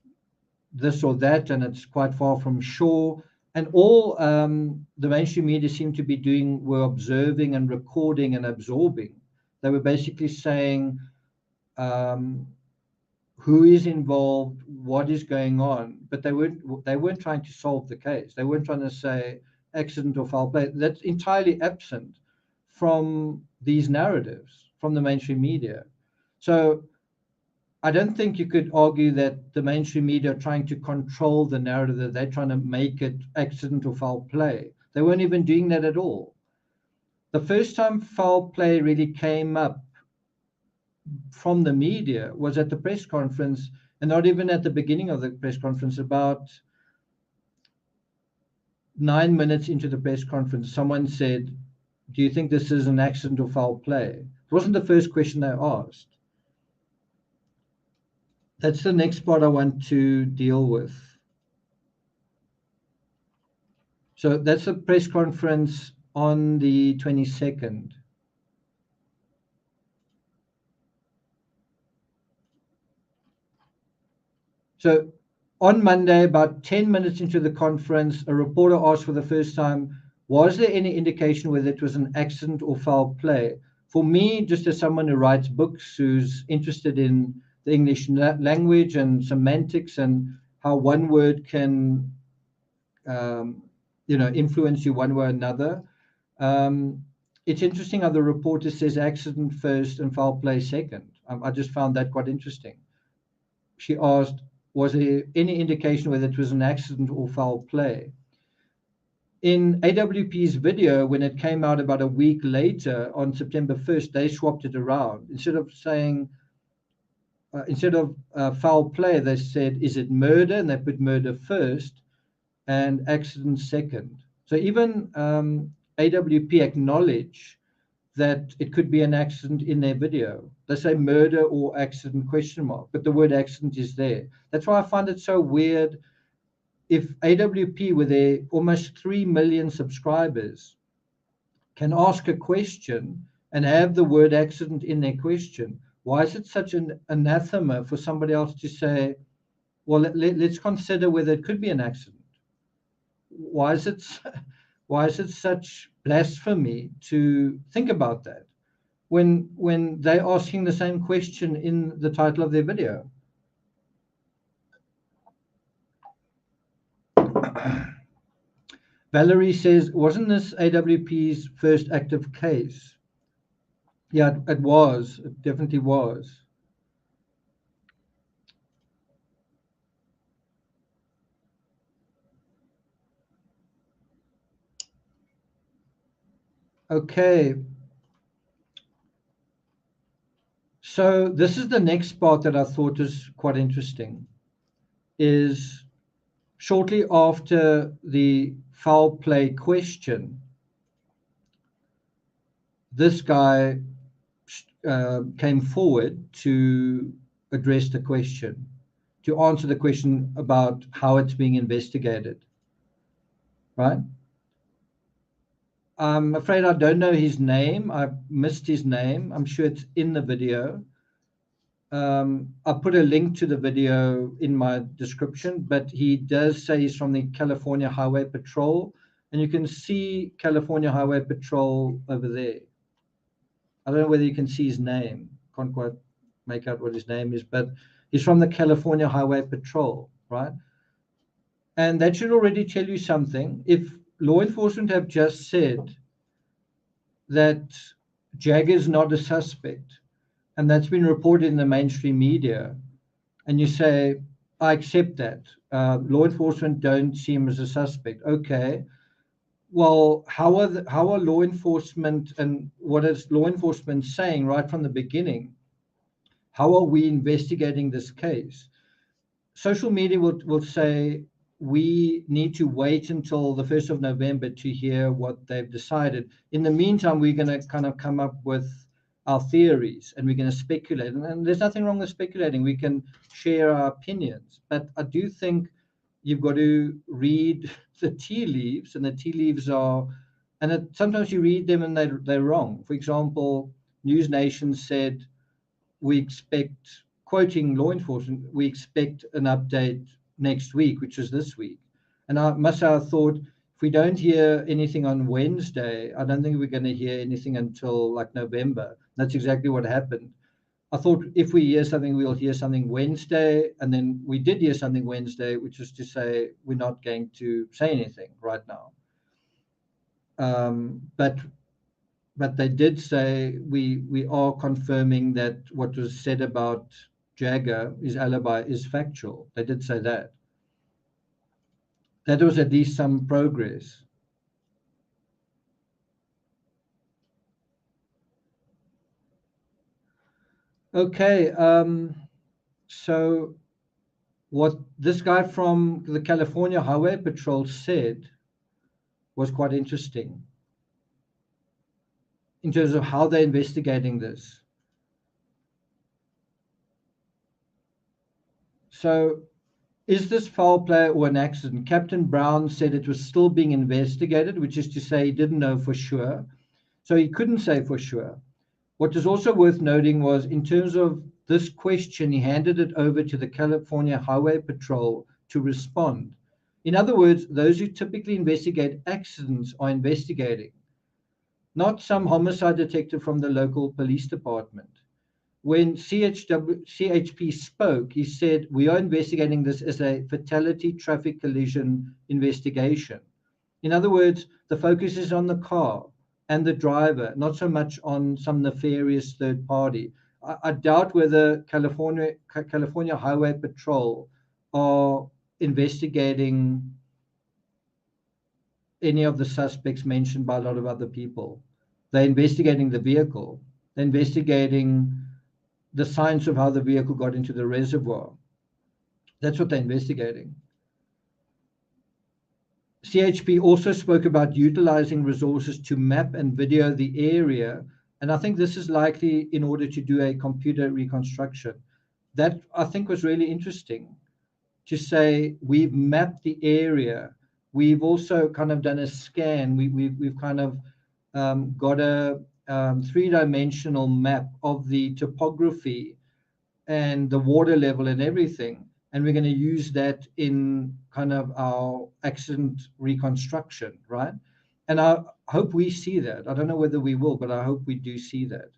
this or that, and it's quite far from shore. And all the mainstream media seemed to be doing were observing and recording and absorbing. They were basically saying, who is involved, what is going on, but they weren't trying to solve the case. They weren't trying to say accident or foul play. That's entirely absent from these narratives, from the mainstream media. So I don't think you could argue that the mainstream media are trying to control the narrative, that they're trying to make it accident or foul play. They weren't even doing that at all. The first time foul play really came up from the media was at the press conference, and not even at the beginning of the press conference. About 9 minutes into the press conference, someone said, do you think this is an accident or foul play? It wasn't the first question they asked. That's the next part I want to deal with. So that's the press conference on the 22nd. So on Monday, about 10 minutes into the conference, a reporter asked for the first time, was there any indication whether it was an accident or foul play? For me, just as someone who writes books, who's interested in the English language and semantics and how one word can influence you one way or another, it's interesting how the reporter says accident first and foul play second. I just found that quite interesting. She asked, was there any indication whether it was an accident or foul play? In AWP's video, when it came out about a week later on September 1st, they swapped it around. Instead of saying, foul play, they said, is it murder? And they put murder first and accident second. So even AWP acknowledge that it could be an accident in their video. They say murder or accident question mark, but the word accident is there. That's why I find it so weird. If AWP, with their almost 3 million subscribers, can ask a question and have the word accident in their question, why is it such an anathema for somebody else to say, well, let's consider whether it could be an accident? Why is it such blasphemy to think about that when they're asking the same question in the title of their video? Valerie says, wasn't this AWP's first active case? Yeah, it was. It definitely was. Okay. So this is the next part that I thought is quite interesting, is shortly after the foul play question, this guy came forward to address the question, to answer the question about how it's being investigated, right? I'm afraid I don't know his name. I've missed his name. I'm sure it's in the video. I put a link to the video in my description, but he does say he's from the California Highway Patrol, and you can see California Highway Patrol over there. I don't know whether you can see his name. Can't quite make out what his name is, but he's from the California Highway Patrol, right? And that should already tell you something. If law enforcement have just said that Jaggar is not a suspect, and that's been reported in the mainstream media, and you say, I accept that. Law enforcement don't see him as a suspect. Okay. Well, how are law enforcement, and what is law enforcement saying right from the beginning? How are we investigating this case? Social media will say we need to wait until the 1st of November to hear what they've decided. In the meantime, we're going to kind of come up with our theories, and we're going to speculate. And there's nothing wrong with speculating. We can share our opinions. But I do think you've got to read the tea leaves, and the tea leaves are, and sometimes you read them and they're wrong. For example, News Nation said, we expect, quoting law enforcement, we expect an update next week, which is this week. And I must have thought, if we don't hear anything on Wednesday, I don't think we're going to hear anything until like November. That's exactly what happened. I thought if we hear something, we'll hear something Wednesday. And then we did hear something Wednesday, which is to say we're not going to say anything right now. But they did say we are confirming that what was said about Jaggar, his alibi, is factual. They did say that. That was at least some progress. Okay, so what this guy from the California Highway Patrol said was quite interesting in terms of how they're investigating this. So, is this foul play or an accident? Captain Brown said it was still being investigated, which is to say he didn't know for sure. So he couldn't say for sure. What is also worth noting was, in terms of this question, he handed it over to the California Highway Patrol to respond. In other words, those who typically investigate accidents are investigating, not some homicide detective from the local police department. When CHP spoke, he said, we are investigating this as a fatality traffic collision investigation. In other words, the focus is on the car and the driver, not so much on some nefarious third party. I doubt whether California Highway Patrol are investigating any of the suspects mentioned by a lot of other people. They're investigating the vehicle. They're investigating the science of how the vehicle got into the reservoir. That's what they're investigating. CHP also spoke about utilizing resources to map and video the area. And I think this is likely in order to do a computer reconstruction. That I think was really interesting, to say we've mapped the area. We've also kind of done a scan. We've kind of got a three-dimensional map of the topography and the water level and everything. And we're going to use that in kind of our accident reconstruction, right? And I hope we see that. I don't know whether we will, but I hope we do see that.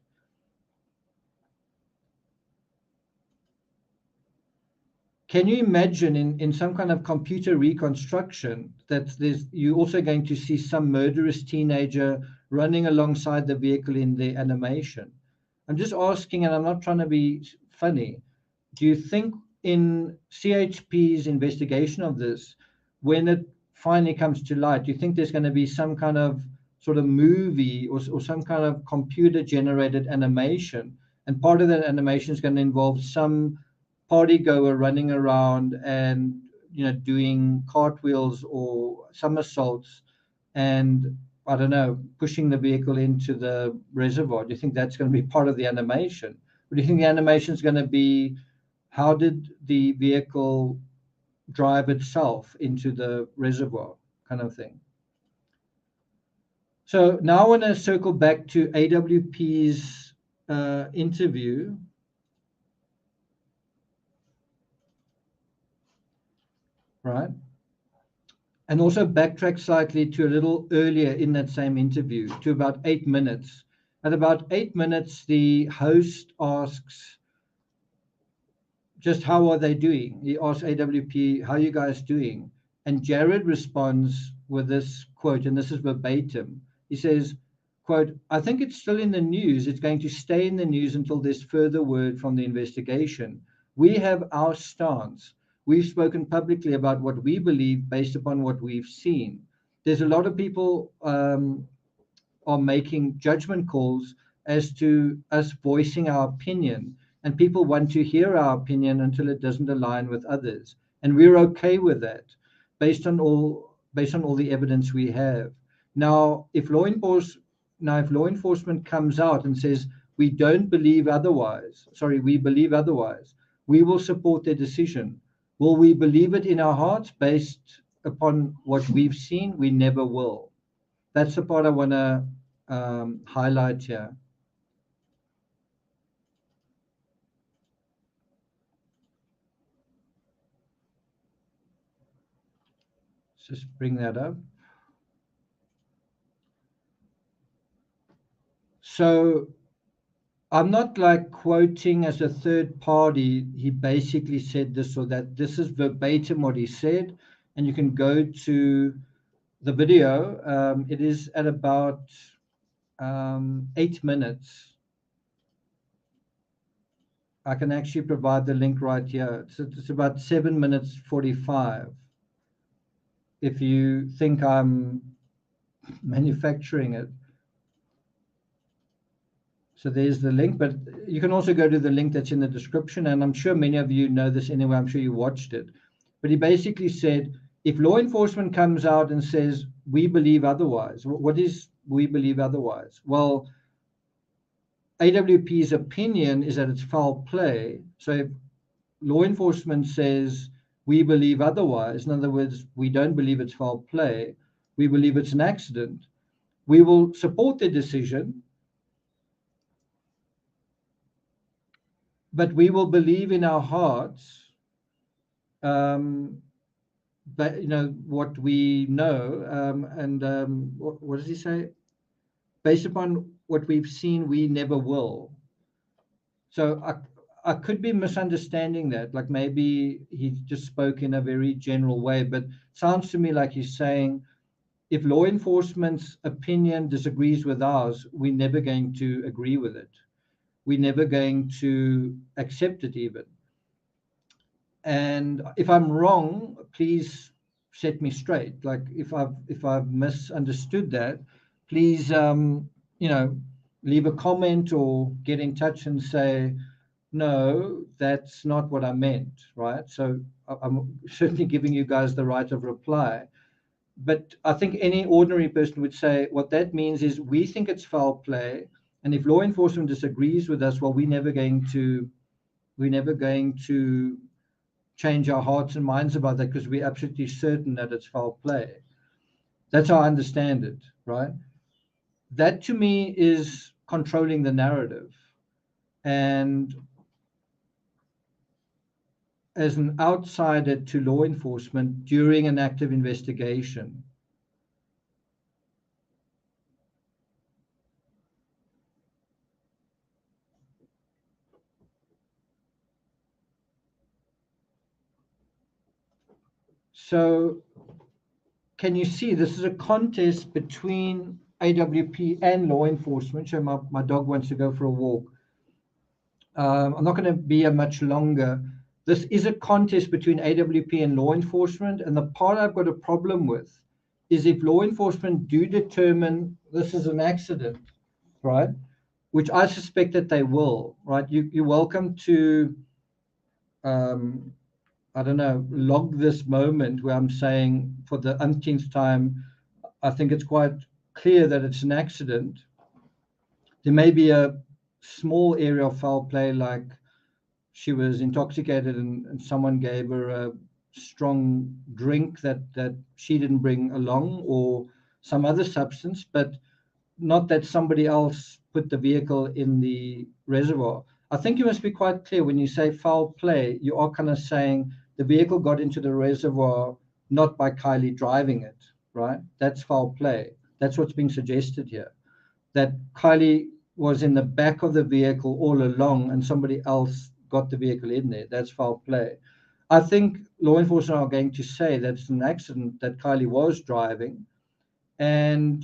Can you imagine in some kind of computer reconstruction that you're also going to see some murderous teenager running alongside the vehicle in the animation? I'm just asking, and I'm not trying to be funny. Do you think in CHP's investigation of this, when it finally comes to light, do you think there's going to be some kind of sort of movie or some kind of computer generated animation? And part of that animation is going to involve some party goer running around and doing cartwheels or somersaults and, I don't know, pushing the vehicle into the reservoir. Do you think that's going to be part of the animation? Or do you think the animation is going to be, how did the vehicle drive itself into the reservoir, kind of thing? So now I want to circle back to AWP's interview. Right. And also backtrack slightly to a little earlier in that same interview, to about 8 minutes. At about 8 minutes, the host asks, just how are they doing? He asks AWP, how are you guys doing? And Jared responds, with this quote, and this is verbatim. He says, quote, "I think it's still in the news. It's going to stay in the news until there's further word from the investigation. We have our stance. We've spoken publicly about what we believe based upon what we've seen. There's a lot of people are making judgment calls as to us voicing our opinion, and people want to hear our opinion until it doesn't align with others, and we're okay with that based on all the evidence we have. Now if law enforcement comes out and says we don't believe otherwise, we believe otherwise, we will support their decision. Will we believe it in our hearts based upon what we've seen? We never will. That's the part I want to highlight here. Let's just bring that up. So I'm not like quoting as a third party. He basically said this or that. This is verbatim what he said, and you can go to the video. It is at about 8 minutes. I can actually provide the link right here. It's about 7 minutes 45. If you think I'm manufacturing it. So there's the link, but you can also go to the link that's in the description. And I'm sure many of you know this anyway. I'm sure you watched it. But he basically said, if law enforcement comes out and says, we believe otherwise, what is we believe otherwise? Well, AWP's opinion is that it's foul play. So if law enforcement says, we believe otherwise, in other words, we don't believe it's foul play, we believe it's an accident, we will support their decision, but we will believe in our hearts, but what we know, and what does he say? Based upon what we've seen, we never will. So I could be misunderstanding that. Like maybe he just spoke in a very general way, but sounds to me like he's saying, if law enforcement's opinion disagrees with ours, we're never going to agree with it. We're never going to accept it even. And if I'm wrong, please set me straight. Like if I've misunderstood that, please leave a comment or get in touch and say, no, that's not what I meant, right? So I'm certainly giving you guys the right of reply. But I think any ordinary person would say what that means is we think it's foul play, and if law enforcement disagrees with us, well, we're never going to change our hearts and minds about that because we're absolutely certain that it's foul play. That's how I understand it, right? That to me is controlling the narrative. And as an outsider to law enforcement during an active investigation, so can you see this is a contest between AWP and law enforcement? So my dog wants to go for a walk. I'm not going to be here much longer. This is a contest between AWP and law enforcement, and the part I've got a problem with is if law enforcement do determine this is an accident, right, which I suspect that they will, right? You're welcome to, I don't know, log this moment where I'm saying for the umpteenth time, I think it's quite clear that it's an accident. There may be a small area of foul play, like she was intoxicated and someone gave her a strong drink that she didn't bring along, or some other substance, but not that somebody else put the vehicle in the reservoir. I think you must be quite clear when you say foul play, you are kind of saying the vehicle got into the reservoir not by Kylie driving it, right? That's foul play. That's what's being suggested here, that Kylie was in the back of the vehicle all along and somebody else got the vehicle in there. That's foul play. I think law enforcement are going to say that it's an accident, that Kylie was driving, and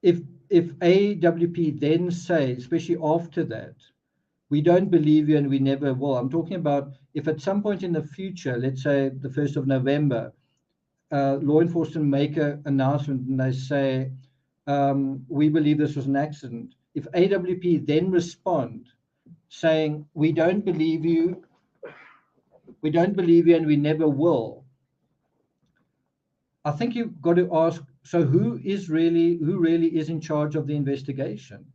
if AWP then say, especially after that, we don't believe you and we never will. I'm talking about if at some point in the future, let's say the 1st of November, law enforcement make an announcement and they say, we believe this was an accident. If AWP then respond saying, we don't believe you and we never will, I think you've got to ask, so who really is in charge of the investigation?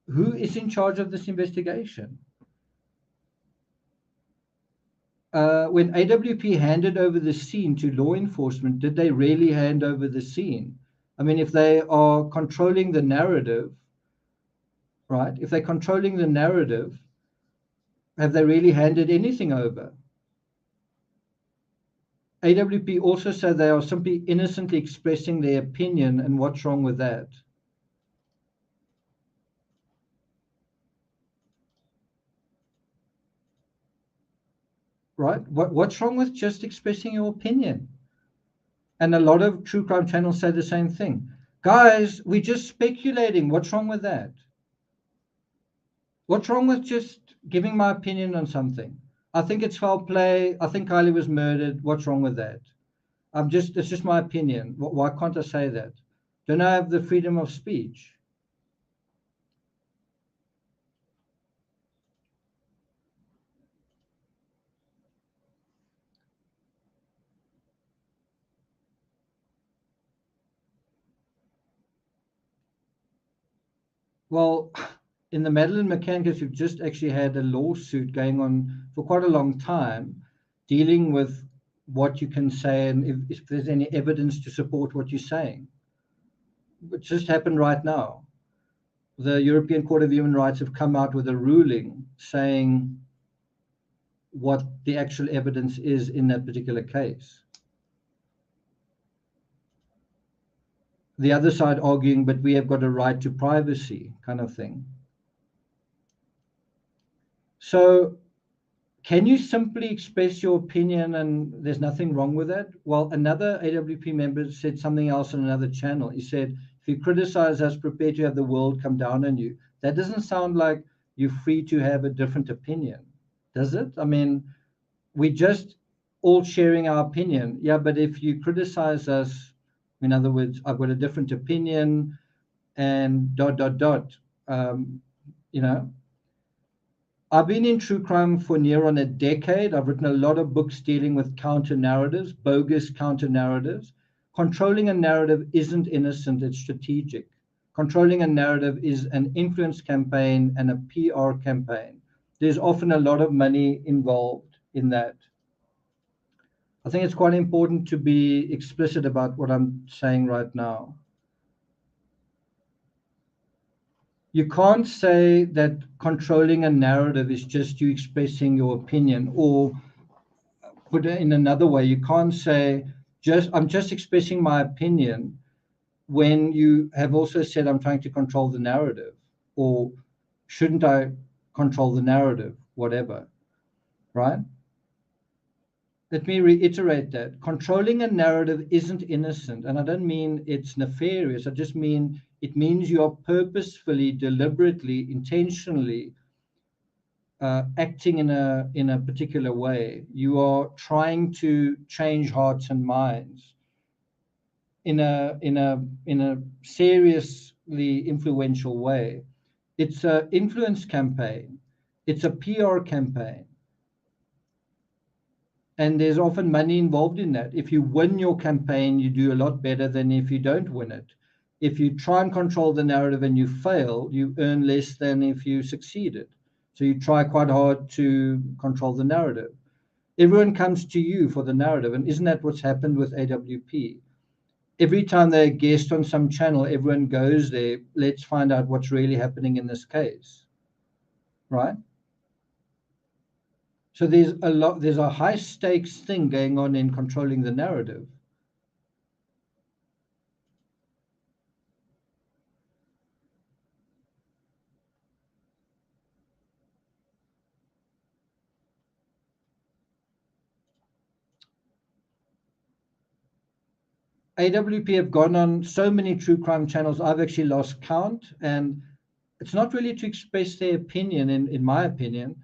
Who is in charge of this investigation? When AWP handed over the scene to law enforcement, did they really hand over the scene? I mean, if they are controlling the narrative, right? If they're controlling the narrative, have they really handed anything over? AWP also said they are simply innocently expressing their opinion, and what's wrong with that? Right? What's wrong with just expressing your opinion? And a lot of true crime channels say the same thing. Guys, we're just speculating. What's wrong with that? What's wrong with just giving my opinion on something? I think it's foul play. I think Kylie was murdered. What's wrong with that? It's just my opinion. Why can't I say that? Don't I have the freedom of speech? Well, in the Madeleine McCann case, you've just actually had a lawsuit going on for quite a long time, dealing with what you can say and if there's any evidence to support what you're saying. It just happened right now. The European Court of Human Rights have come out with a ruling saying what the actual evidence is in that particular case. The other side arguing, but we have got a right to privacy, kind of thing. So can you simply express your opinion and there's nothing wrong with that? Well, another AWP member said something else on another channel. He said, if you criticize us, prepare to have the world come down on you. That doesn't sound like you're free to have a different opinion, does it? I mean, we just all sharing our opinion. Yeah, but if you criticize us, in other words, I've got a different opinion and ... you know, I've been in true crime for near on a decade. I've written a lot of books dealing with counter narratives, bogus counter narratives. Controlling a narrative isn't innocent, it's strategic. Controlling a narrative is an influence campaign and a PR campaign. There's often a lot of money involved in that. I think it's quite important to be explicit about what I'm saying right now. You can't say that controlling a narrative is just you expressing your opinion, or put it in another way, you can't say I'm just expressing my opinion when you have also said I'm trying to control the narrative, or shouldn't I control the narrative, whatever, right? Let me reiterate that controlling a narrative isn't innocent, and I don't mean it's nefarious. I just mean it means you are purposefully, deliberately, intentionally acting in a particular way. You are trying to change hearts and minds in a seriously influential way. It's an influence campaign. It's a PR campaign. And there's often money involved in that. If you win your campaign, you do a lot better than if you don't win it. If you try and control the narrative and you fail, you earn less than if you succeeded. So you try quite hard to control the narrative. Everyone comes to you for the narrative. And isn't that what's happened with AWP? Every time they're a guest on some channel, everyone goes there. Let's find out what's really happening in this case, right? So there's a high stakes thing going on in controlling the narrative. AWP have gone on so many true crime channels, I've actually lost count. And it's not really to express their opinion, in my opinion.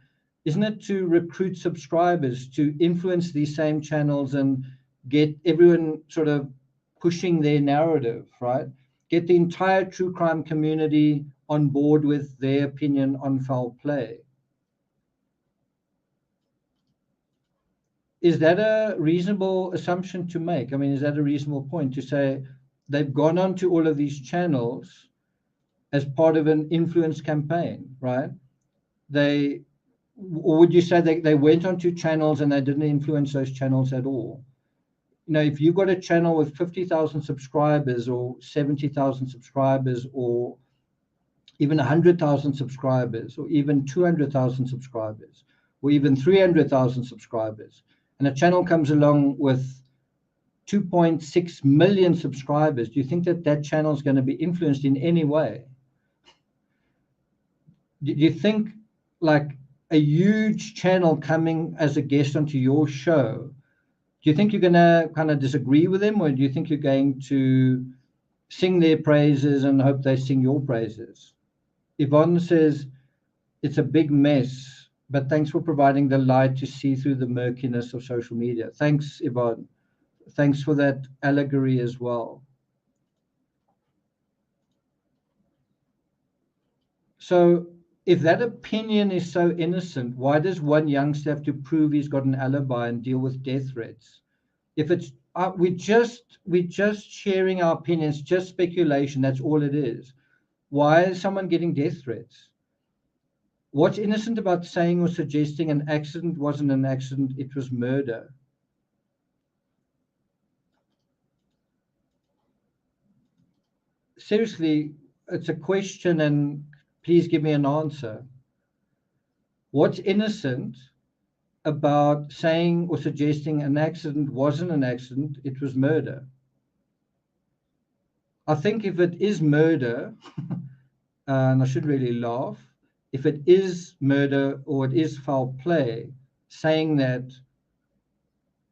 Isn't it to recruit subscribers, to influence these same channels and get everyone sort of pushing their narrative, right? Get the entire true crime community on board with their opinion on foul play. Is that a reasonable assumption to make? I mean, is that a reasonable point to say they've gone on to all of these channels as part of an influence campaign, right? Or would you say they went onto channels and they didn't influence those channels at all? You know, if you've got a channel with 50,000 subscribers or 70,000 subscribers or even 100,000 subscribers or even 200,000 subscribers or even 300,000 subscribers, and a channel comes along with 2.6 million subscribers, do you think that that channel is going to be influenced in any way? Do you think, like, a huge channel coming as a guest onto your show, do you think you're going to kind of disagree with them, or do you think you're going to sing their praises and hope they sing your praises? Yvonne says, it's a big mess, but thanks for providing the light to see through the murkiness of social media. Thanks, Yvonne. Thanks for that allegory as well. So if that opinion is so innocent, why does one youngster have to prove he's got an alibi and deal with death threats? If it's we're just sharing our opinions, just speculation, that's all it is. Why is someone getting death threats? What's innocent about saying or suggesting an accident wasn't an accident, it was murder? Seriously, it's a question, and please give me an answer. What's innocent about saying or suggesting an accident wasn't an accident, it was murder? I think if it is murder, and I should really laugh, if it is murder or it is foul play, saying that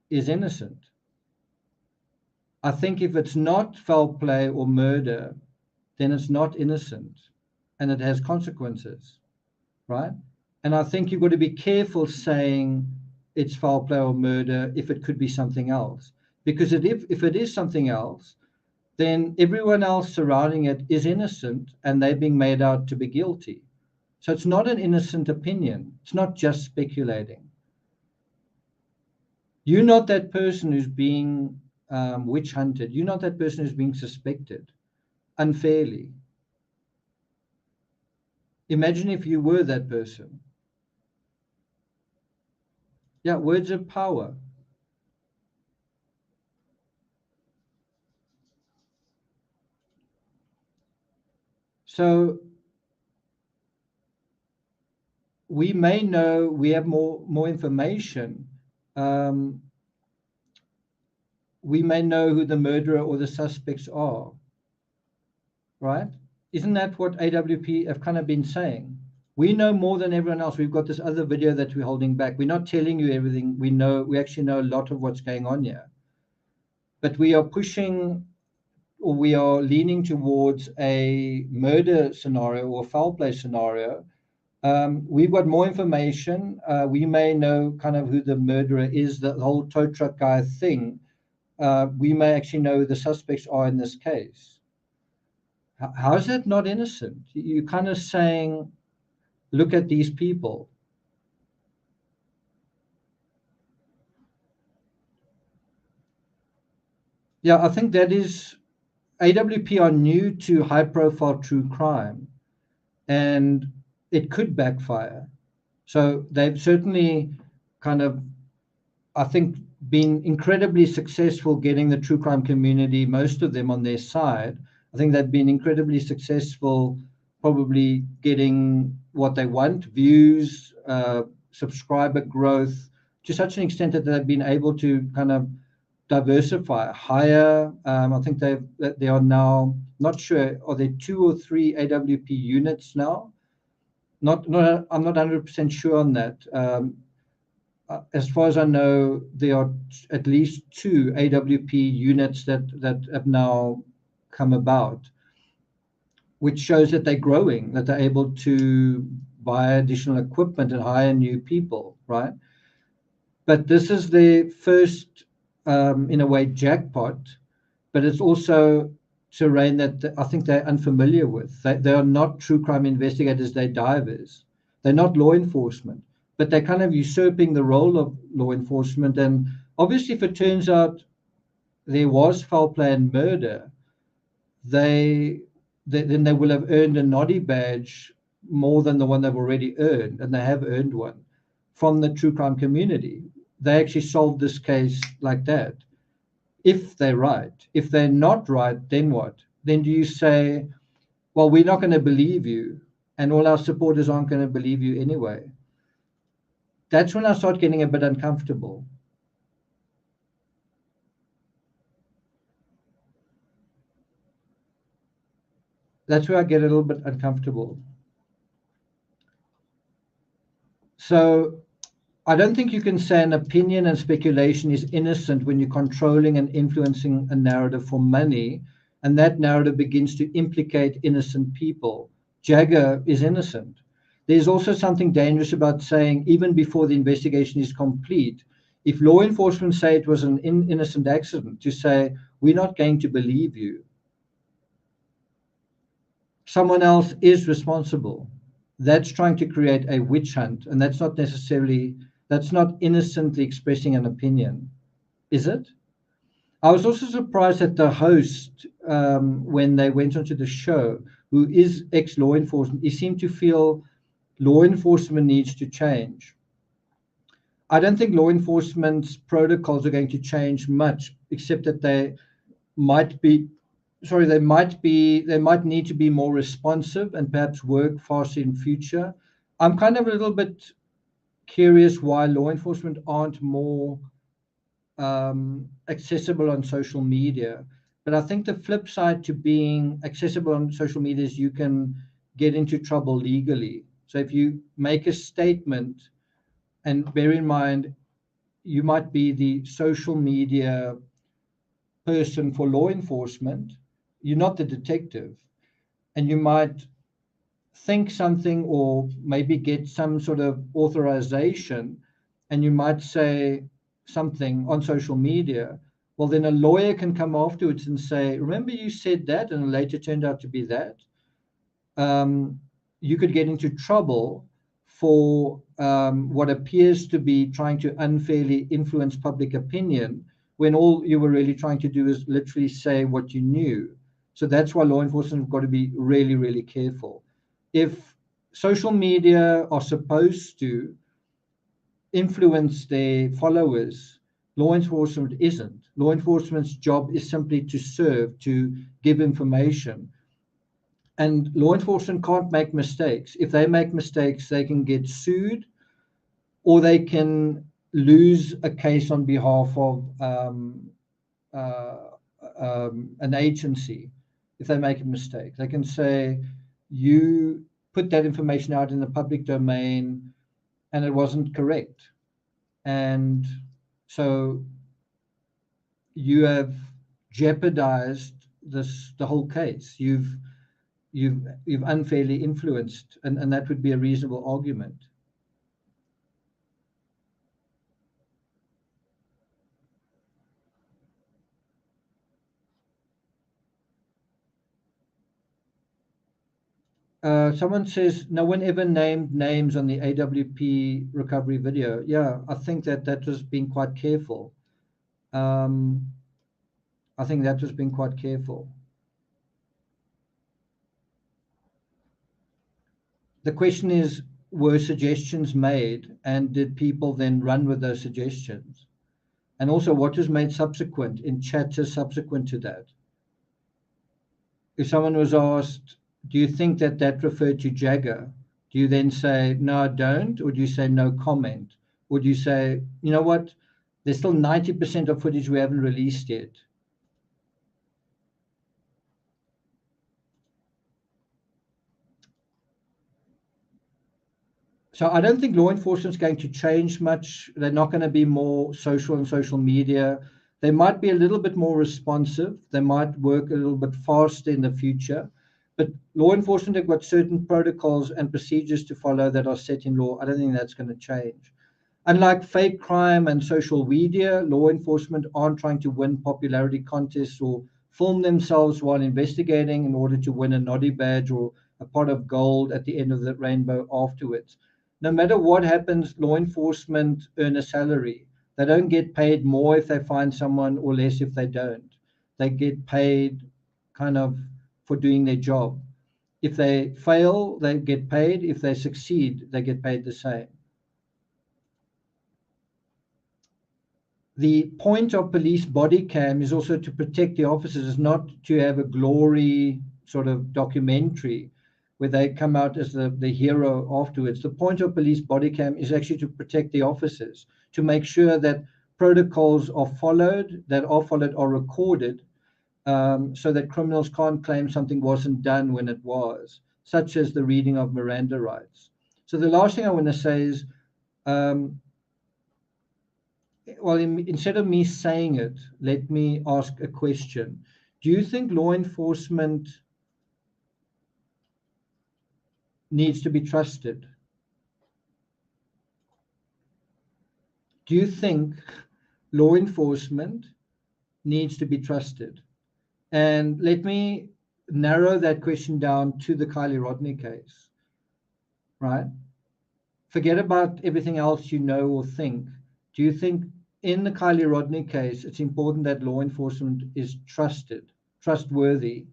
is innocent. I think if it's not foul play or murder, then it's not innocent and it has consequences, right? And I think you've got to be careful saying it's foul play or murder if it could be something else. Because if it is something else, then everyone else surrounding it is innocent and they're being made out to be guilty. So it's not an innocent opinion. It's not just speculating. You're not that person who's being witch hunted. You're not that person who's being suspected unfairly. Imagine if you were that person. Yeah, words of power. So we may know, we have more information. We may know who the murderer or the suspects are, right? Isn't that what AWP have kind of been saying? We know more than everyone else. We've got this other video that we're holding back. We're not telling you everything. We know, we actually know a lot of what's going on here. But we are pushing, or we are leaning towards a murder scenario or foul play scenario. We've got more information. We may know kind of who the murderer is, the whole tow truck guy thing. We may actually know who the suspects are in this case. How is that not innocent? You're kind of saying, look at these people. Yeah, I think that is, AWP are new to high profile true crime, and it could backfire. So they've certainly kind of, I think, been incredibly successful getting the true crime community, most of them on their side. I think they've been incredibly successful, probably getting what they want, views, subscriber growth, to such an extent that they've been able to kind of diversify, hire. I think they are now, not sure, are there 2 or 3 AWP units now? I'm not 100% sure on that. as far as I know, there are at least 2 AWP units that have now come about, which shows that they're growing, that they're able to buy additional equipment and hire new people, right? But this is the first, in a way, jackpot, but it's also terrain that I think they're unfamiliar with. They are not true crime investigators, they're divers. They're not law enforcement, but they're kind of usurping the role of law enforcement. And obviously, if it turns out there was foul play and murder, then they will have earned a noddy badge more than the one they've already earned, and they have earned one from the true crime community. They actually solved this case like that. If they're right, if they're not right, then what? Then do you say, well, we're not going to believe you, and all our supporters aren't going to believe you anyway? That's when I start getting a bit uncomfortable. That's where I get a little bit uncomfortable. So I don't think you can say an opinion and speculation is innocent when you're controlling and influencing a narrative for money, and that narrative begins to implicate innocent people. Jaggar is innocent. There's also something dangerous about saying, even before the investigation is complete, if law enforcement say it was an innocent accident, to say, we're not going to believe you. Someone else is responsible. That's trying to create a witch hunt, and that's not innocently expressing an opinion, is it? I was also surprised that the host, when they went onto the show, who is ex-law enforcement, he seemed to feel law enforcement needs to change. I don't think law enforcement's protocols are going to change much, except that might be they might need to be more responsive and perhaps work faster in future. I'm kind of a little bit curious why law enforcement aren't more accessible on social media. But I think the flip side to being accessible on social media is you can get into trouble legally. So if you make a statement, and bear in mind, you might be the social media person for law enforcement, you're not the detective, and you might think something or maybe get some sort of authorization, and you might say something on social media. Well, then a lawyer can come afterwards and say, remember you said that, and it later turned out to be that. You could get into trouble for what appears to be trying to unfairly influence public opinion, when all you were really trying to do is literally say what you knew. So that's why law enforcement have got to be really, really careful. If social media are supposed to influence their followers, law enforcement isn't. Law enforcement's job is simply to serve, to give information. And law enforcement can't make mistakes. If they make mistakes, they can get sued, or they can lose a case on behalf of uh, an agency. If they make a mistake, they can say, you put that information out in the public domain and it wasn't correct. And so you have jeopardized the whole case. You've unfairly influenced, and that would be a reasonable argument. Someone says no one ever named names on the AWP recovery video. Yeah, I think that was being quite careful. Um, I think that was being quite careful. The question is, were suggestions made, and did people then run with those suggestions? And also, what was made subsequent in chats subsequent to that? If someone was asked, do you think that referred to Jaggar? Do you then say, no, I don't? Or do you say, no comment? Or do you say, you know what? There's still 90% of footage we haven't released yet. So I don't think law enforcement is going to change much. They're not going to be more social on social media. They might be a little bit more responsive. They might work a little bit faster in the future. But law enforcement have got certain protocols and procedures to follow that are set in law. I don't think that's going to change. Unlike fake crime and social media, law enforcement aren't trying to win popularity contests or film themselves while investigating in order to win a noddy badge or a pot of gold at the end of the rainbow afterwards. No matter what happens, law enforcement earn a salary. They don't get paid more if they find someone or less if they don't. They get paid kind of for doing their job. If they fail, they get paid. If they succeed, they get paid the same. The point of police body cam is also to protect the officers, not to have a glory sort of documentary where they come out as the hero afterwards. The point of police body cam is actually to protect the officers, to make sure that protocols are followed, are recorded, so that criminals can't claim something wasn't done when it was, such as the reading of Miranda rights. So the last thing I want to say is, well, instead of me saying it, let me ask a question. Do you think law enforcement needs to be trusted? Do you think law enforcement needs to be trusted? And let me narrow that question down to the Kylie Rodney case, right? Forget about everything else you know or think. Do you think in the Kylie Rodney case, it's important that law enforcement is trustworthy?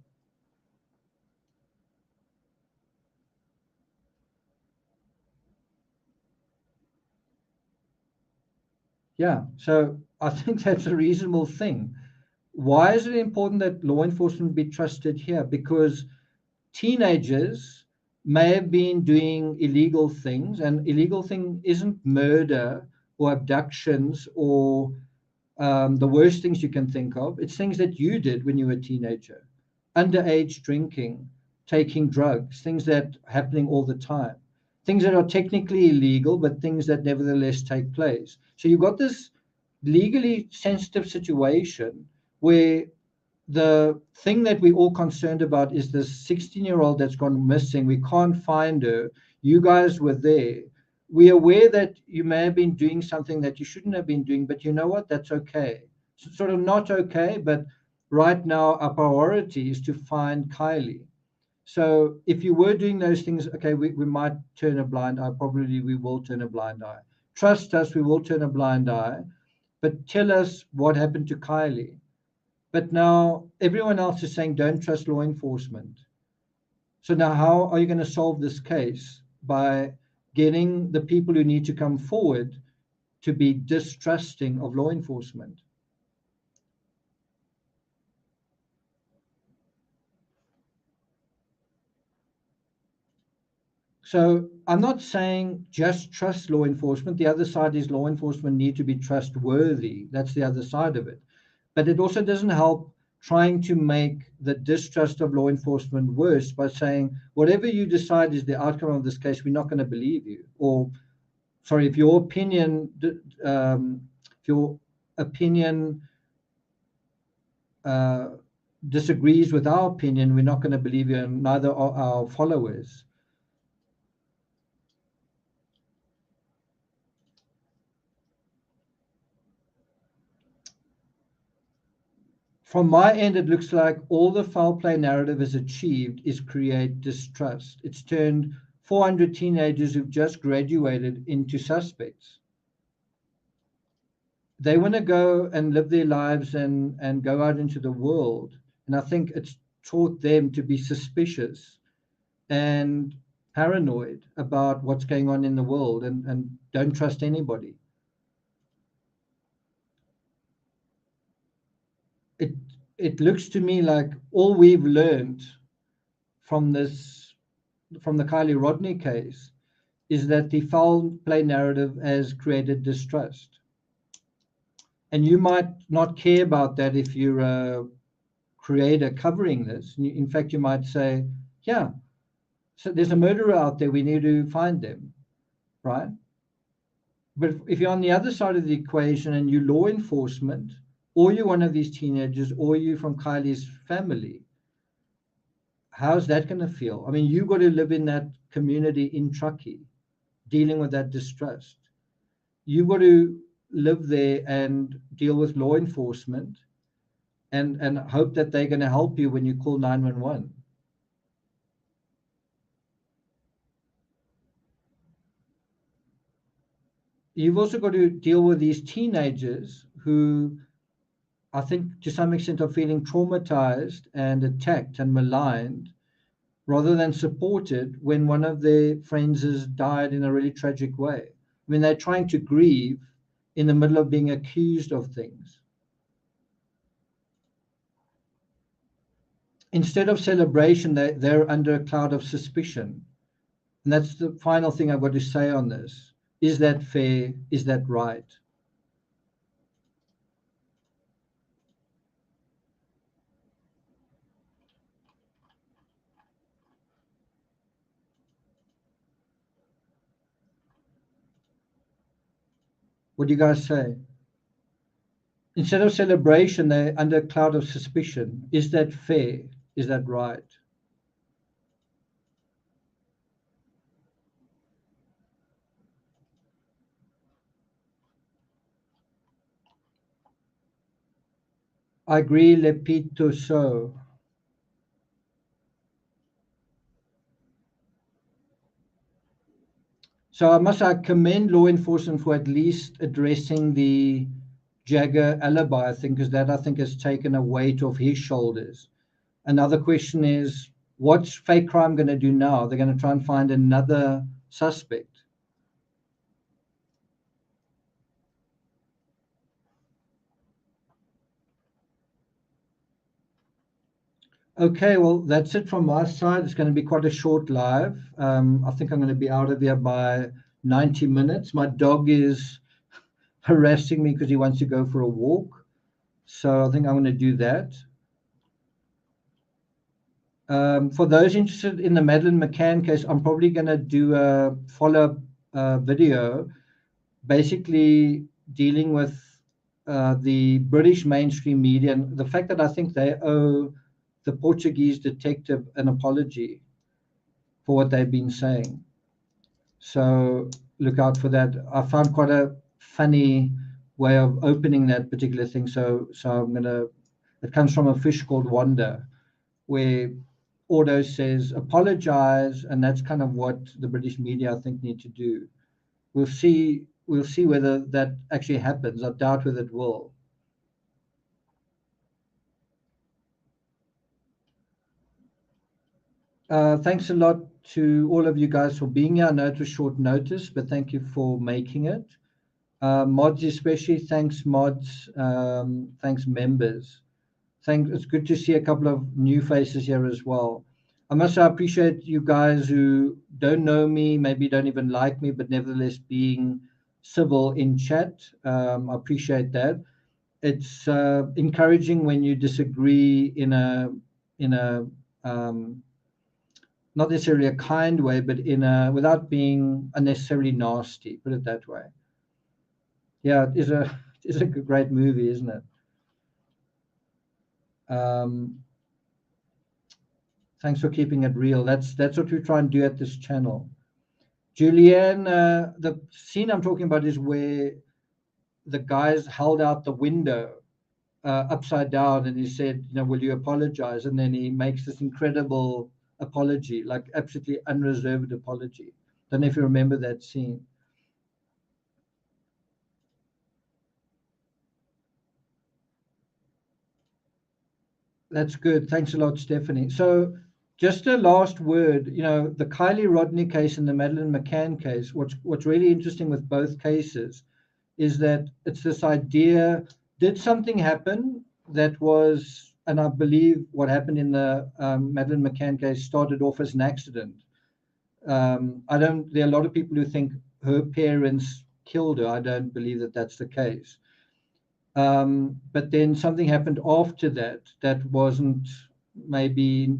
Yeah, so I think that's a reasonable thing. Why is it important that law enforcement be trusted here? Because teenagers may have been doing illegal things, and illegal thing isn't murder or abductions or the worst things you can think of. It's things that you did when you were a teenager, underage drinking, taking drugs, things that are happening all the time, things that are technically illegal, but things that nevertheless take place. So you've got this legally sensitive situation where the thing that we're all concerned about is this 16-year-old that's gone missing. We can't find her. You guys were there. We're aware that you may have been doing something that you shouldn't have been doing, but you know what? That's okay. It's sort of not okay, but right now our priority is to find Kylie. So if you were doing those things, okay, we might turn a blind eye. Probably we will turn a blind eye. Trust us, we will turn a blind eye. But tell us what happened to Kylie. But now everyone else is saying don't trust law enforcement. So now how are you going to solve this case? By getting the people who need to come forward to be distrusting of law enforcement. So I'm not saying just trust law enforcement. The other side is law enforcement need to be trustworthy. That's the other side of it. But it also doesn't help trying to make the distrust of law enforcement worse by saying, whatever you decide is the outcome of this case, we're not going to believe you. Or, sorry, if your opinion, disagrees with our opinion, we're not going to believe you, and neither are our followers. From my end, it looks like all the foul play narrative has achieved is create distrust. It's turned 400 teenagers who've just graduated into suspects. They want to go and live their lives and go out into the world. And I think it's taught them to be suspicious and paranoid about what's going on in the world and don't trust anybody. It looks to me like all we've learned from the Kylie Rodney case is that the foul play narrative has created distrust. And you might not care about that if you're a creator covering this. In fact, you might say, yeah, so there's a murderer out there, we need to find them, right? But if you're on the other side of the equation and you're law enforcement, or you're one of these teenagers, or you're from Kylie's family, how's that going to feel? I mean, you've got to live in that community in Truckee, dealing with that distrust. You've got to live there and deal with law enforcement and hope that they're going to help you when you call 911. You've also got to deal with these teenagers who I think to some extent are feeling traumatized and attacked and maligned rather than supported when one of their friends has died in a really tragic way. I mean, they're trying to grieve in the middle of being accused of things. Instead of celebration, they're under a cloud of suspicion. And that's the final thing I've got to say on this. Is that fair? Is that right? What do you guys say? Instead of celebration, they're under a cloud of suspicion. Is that fair? Is that right? I agree, Lepito. So I must commend law enforcement for at least addressing the Jaggar alibi thing, because that I think has taken a weight off his shoulders. Another question is, what's fake crime going to do now? They're going to try and find another suspect. Okay, well, that's it from my side. It's going to be quite a short live. I think I'm going to be out of here by 90 minutes. My dog is harassing me because he wants to go for a walk. So I think I'm going to do that. For those interested in the Madeleine McCann case, I'm probably going to do a follow-up video, basically dealing with the British mainstream media and the fact that I think they owe the Portuguese detective an apology for what they've been saying. So look out for that. I found quite a funny way of opening that particular thing. So I'm gonna. It comes from a fish called Wanda, where Ordo says apologize, and that's kind of what the British media I think need to do. We'll see. We'll see whether that actually happens. I doubt whether it will. Thanks a lot to all of you guys for being here. I know it was short notice, but thank you for making it. Mods especially, thanks mods, thanks members. It's good to see a couple of new faces here as well. I must say I appreciate you guys who don't know me, maybe don't even like me, but nevertheless being civil in chat. I appreciate that. It's encouraging when you disagree in a not necessarily a kind way, but in a without being unnecessarily nasty. Put it that way. Yeah, it is a great movie, isn't it? Thanks for keeping it real. That's what we try and do at this channel. Julianne, the scene I'm talking about is where the guys held out the window upside down, and he said, "You know, will you apologize?" And then he makes this incredible apology, like absolutely unreserved apology. Don't know if you remember that scene. That's good. Thanks a lot, Stephanie. So, just a last word. You know, the Kylie Rodney case and the Madeleine McCann case. What's really interesting with both cases is that it's this idea: did something happen that was, and I believe what happened in the Madeleine McCann case started off as an accident. I don't. There are a lot of people who think her parents killed her. I don't believe that that's the case. But then something happened after that that wasn't maybe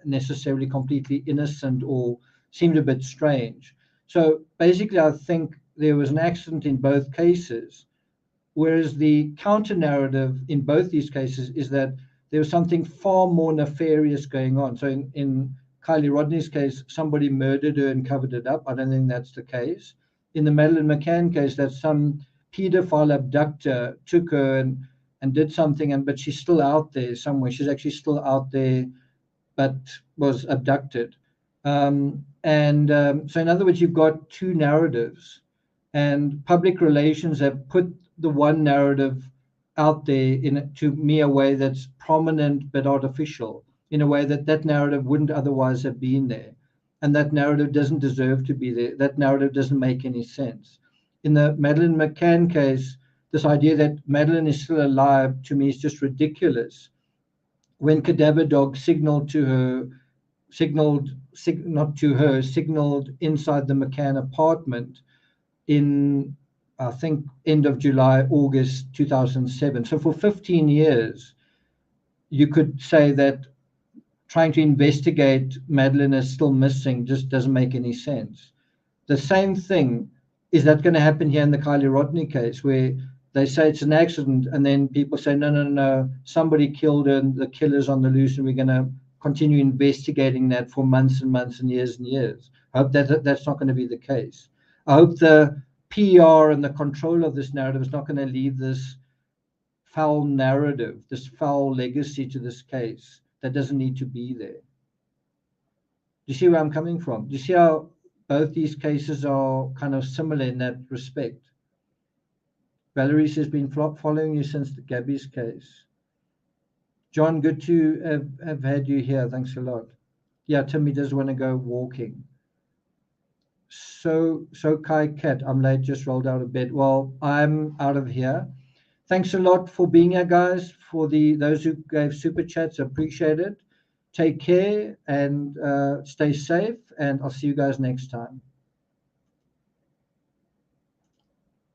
necessarily completely innocent or seemed a bit strange. So basically, I think there was an accident in both cases, whereas the counter narrative in both these cases is that there was something far more nefarious going on. So in Kylie Rodney's case, somebody murdered her and covered it up. I don't think that's the case. In the Madeleine McCann case, that some pedophile abductor took her and did something, but she's still out there somewhere. She's actually still out there, but was abducted. So, in other words, you've got two narratives, and public relations have put the one narrative out there in, to me, a way that's prominent but artificial, in a way that that narrative wouldn't otherwise have been there. And that narrative doesn't deserve to be there. That narrative doesn't make any sense. In the Madeleine McCann case, this idea that Madeleine is still alive, to me, is just ridiculous. When Cadaver Dog signaled to her, not to her, signaled inside the McCann apartment in, I think, end of July, August 2007. So for 15 years, you could say that trying to investigate Madeleine is still missing just doesn't make any sense. The same thing, is that going to happen here in the Kylie Rodney case, where they say it's an accident, and then people say, no, no, no, somebody killed her and the killer's on the loose, and we're going to continue investigating that for months and months and years. I hope that that's not going to be the case. I hope the PR and the control of this narrative is not going to leave this foul narrative, this foul legacy to this case that doesn't need to be there. Do you see where I'm coming from? Do you see how both these cases are kind of similar in that respect? Valerie has been following you since the Gabby's case. John, good to have had you here. Thanks a lot. Yeah, Timmy does want to go walking. So Kai Cat, I'm late, just rolled out of bed. Well, I'm out of here. Thanks a lot for being here, guys. For those who gave super chats, appreciate it. Take care and stay safe, and I'll see you guys next time.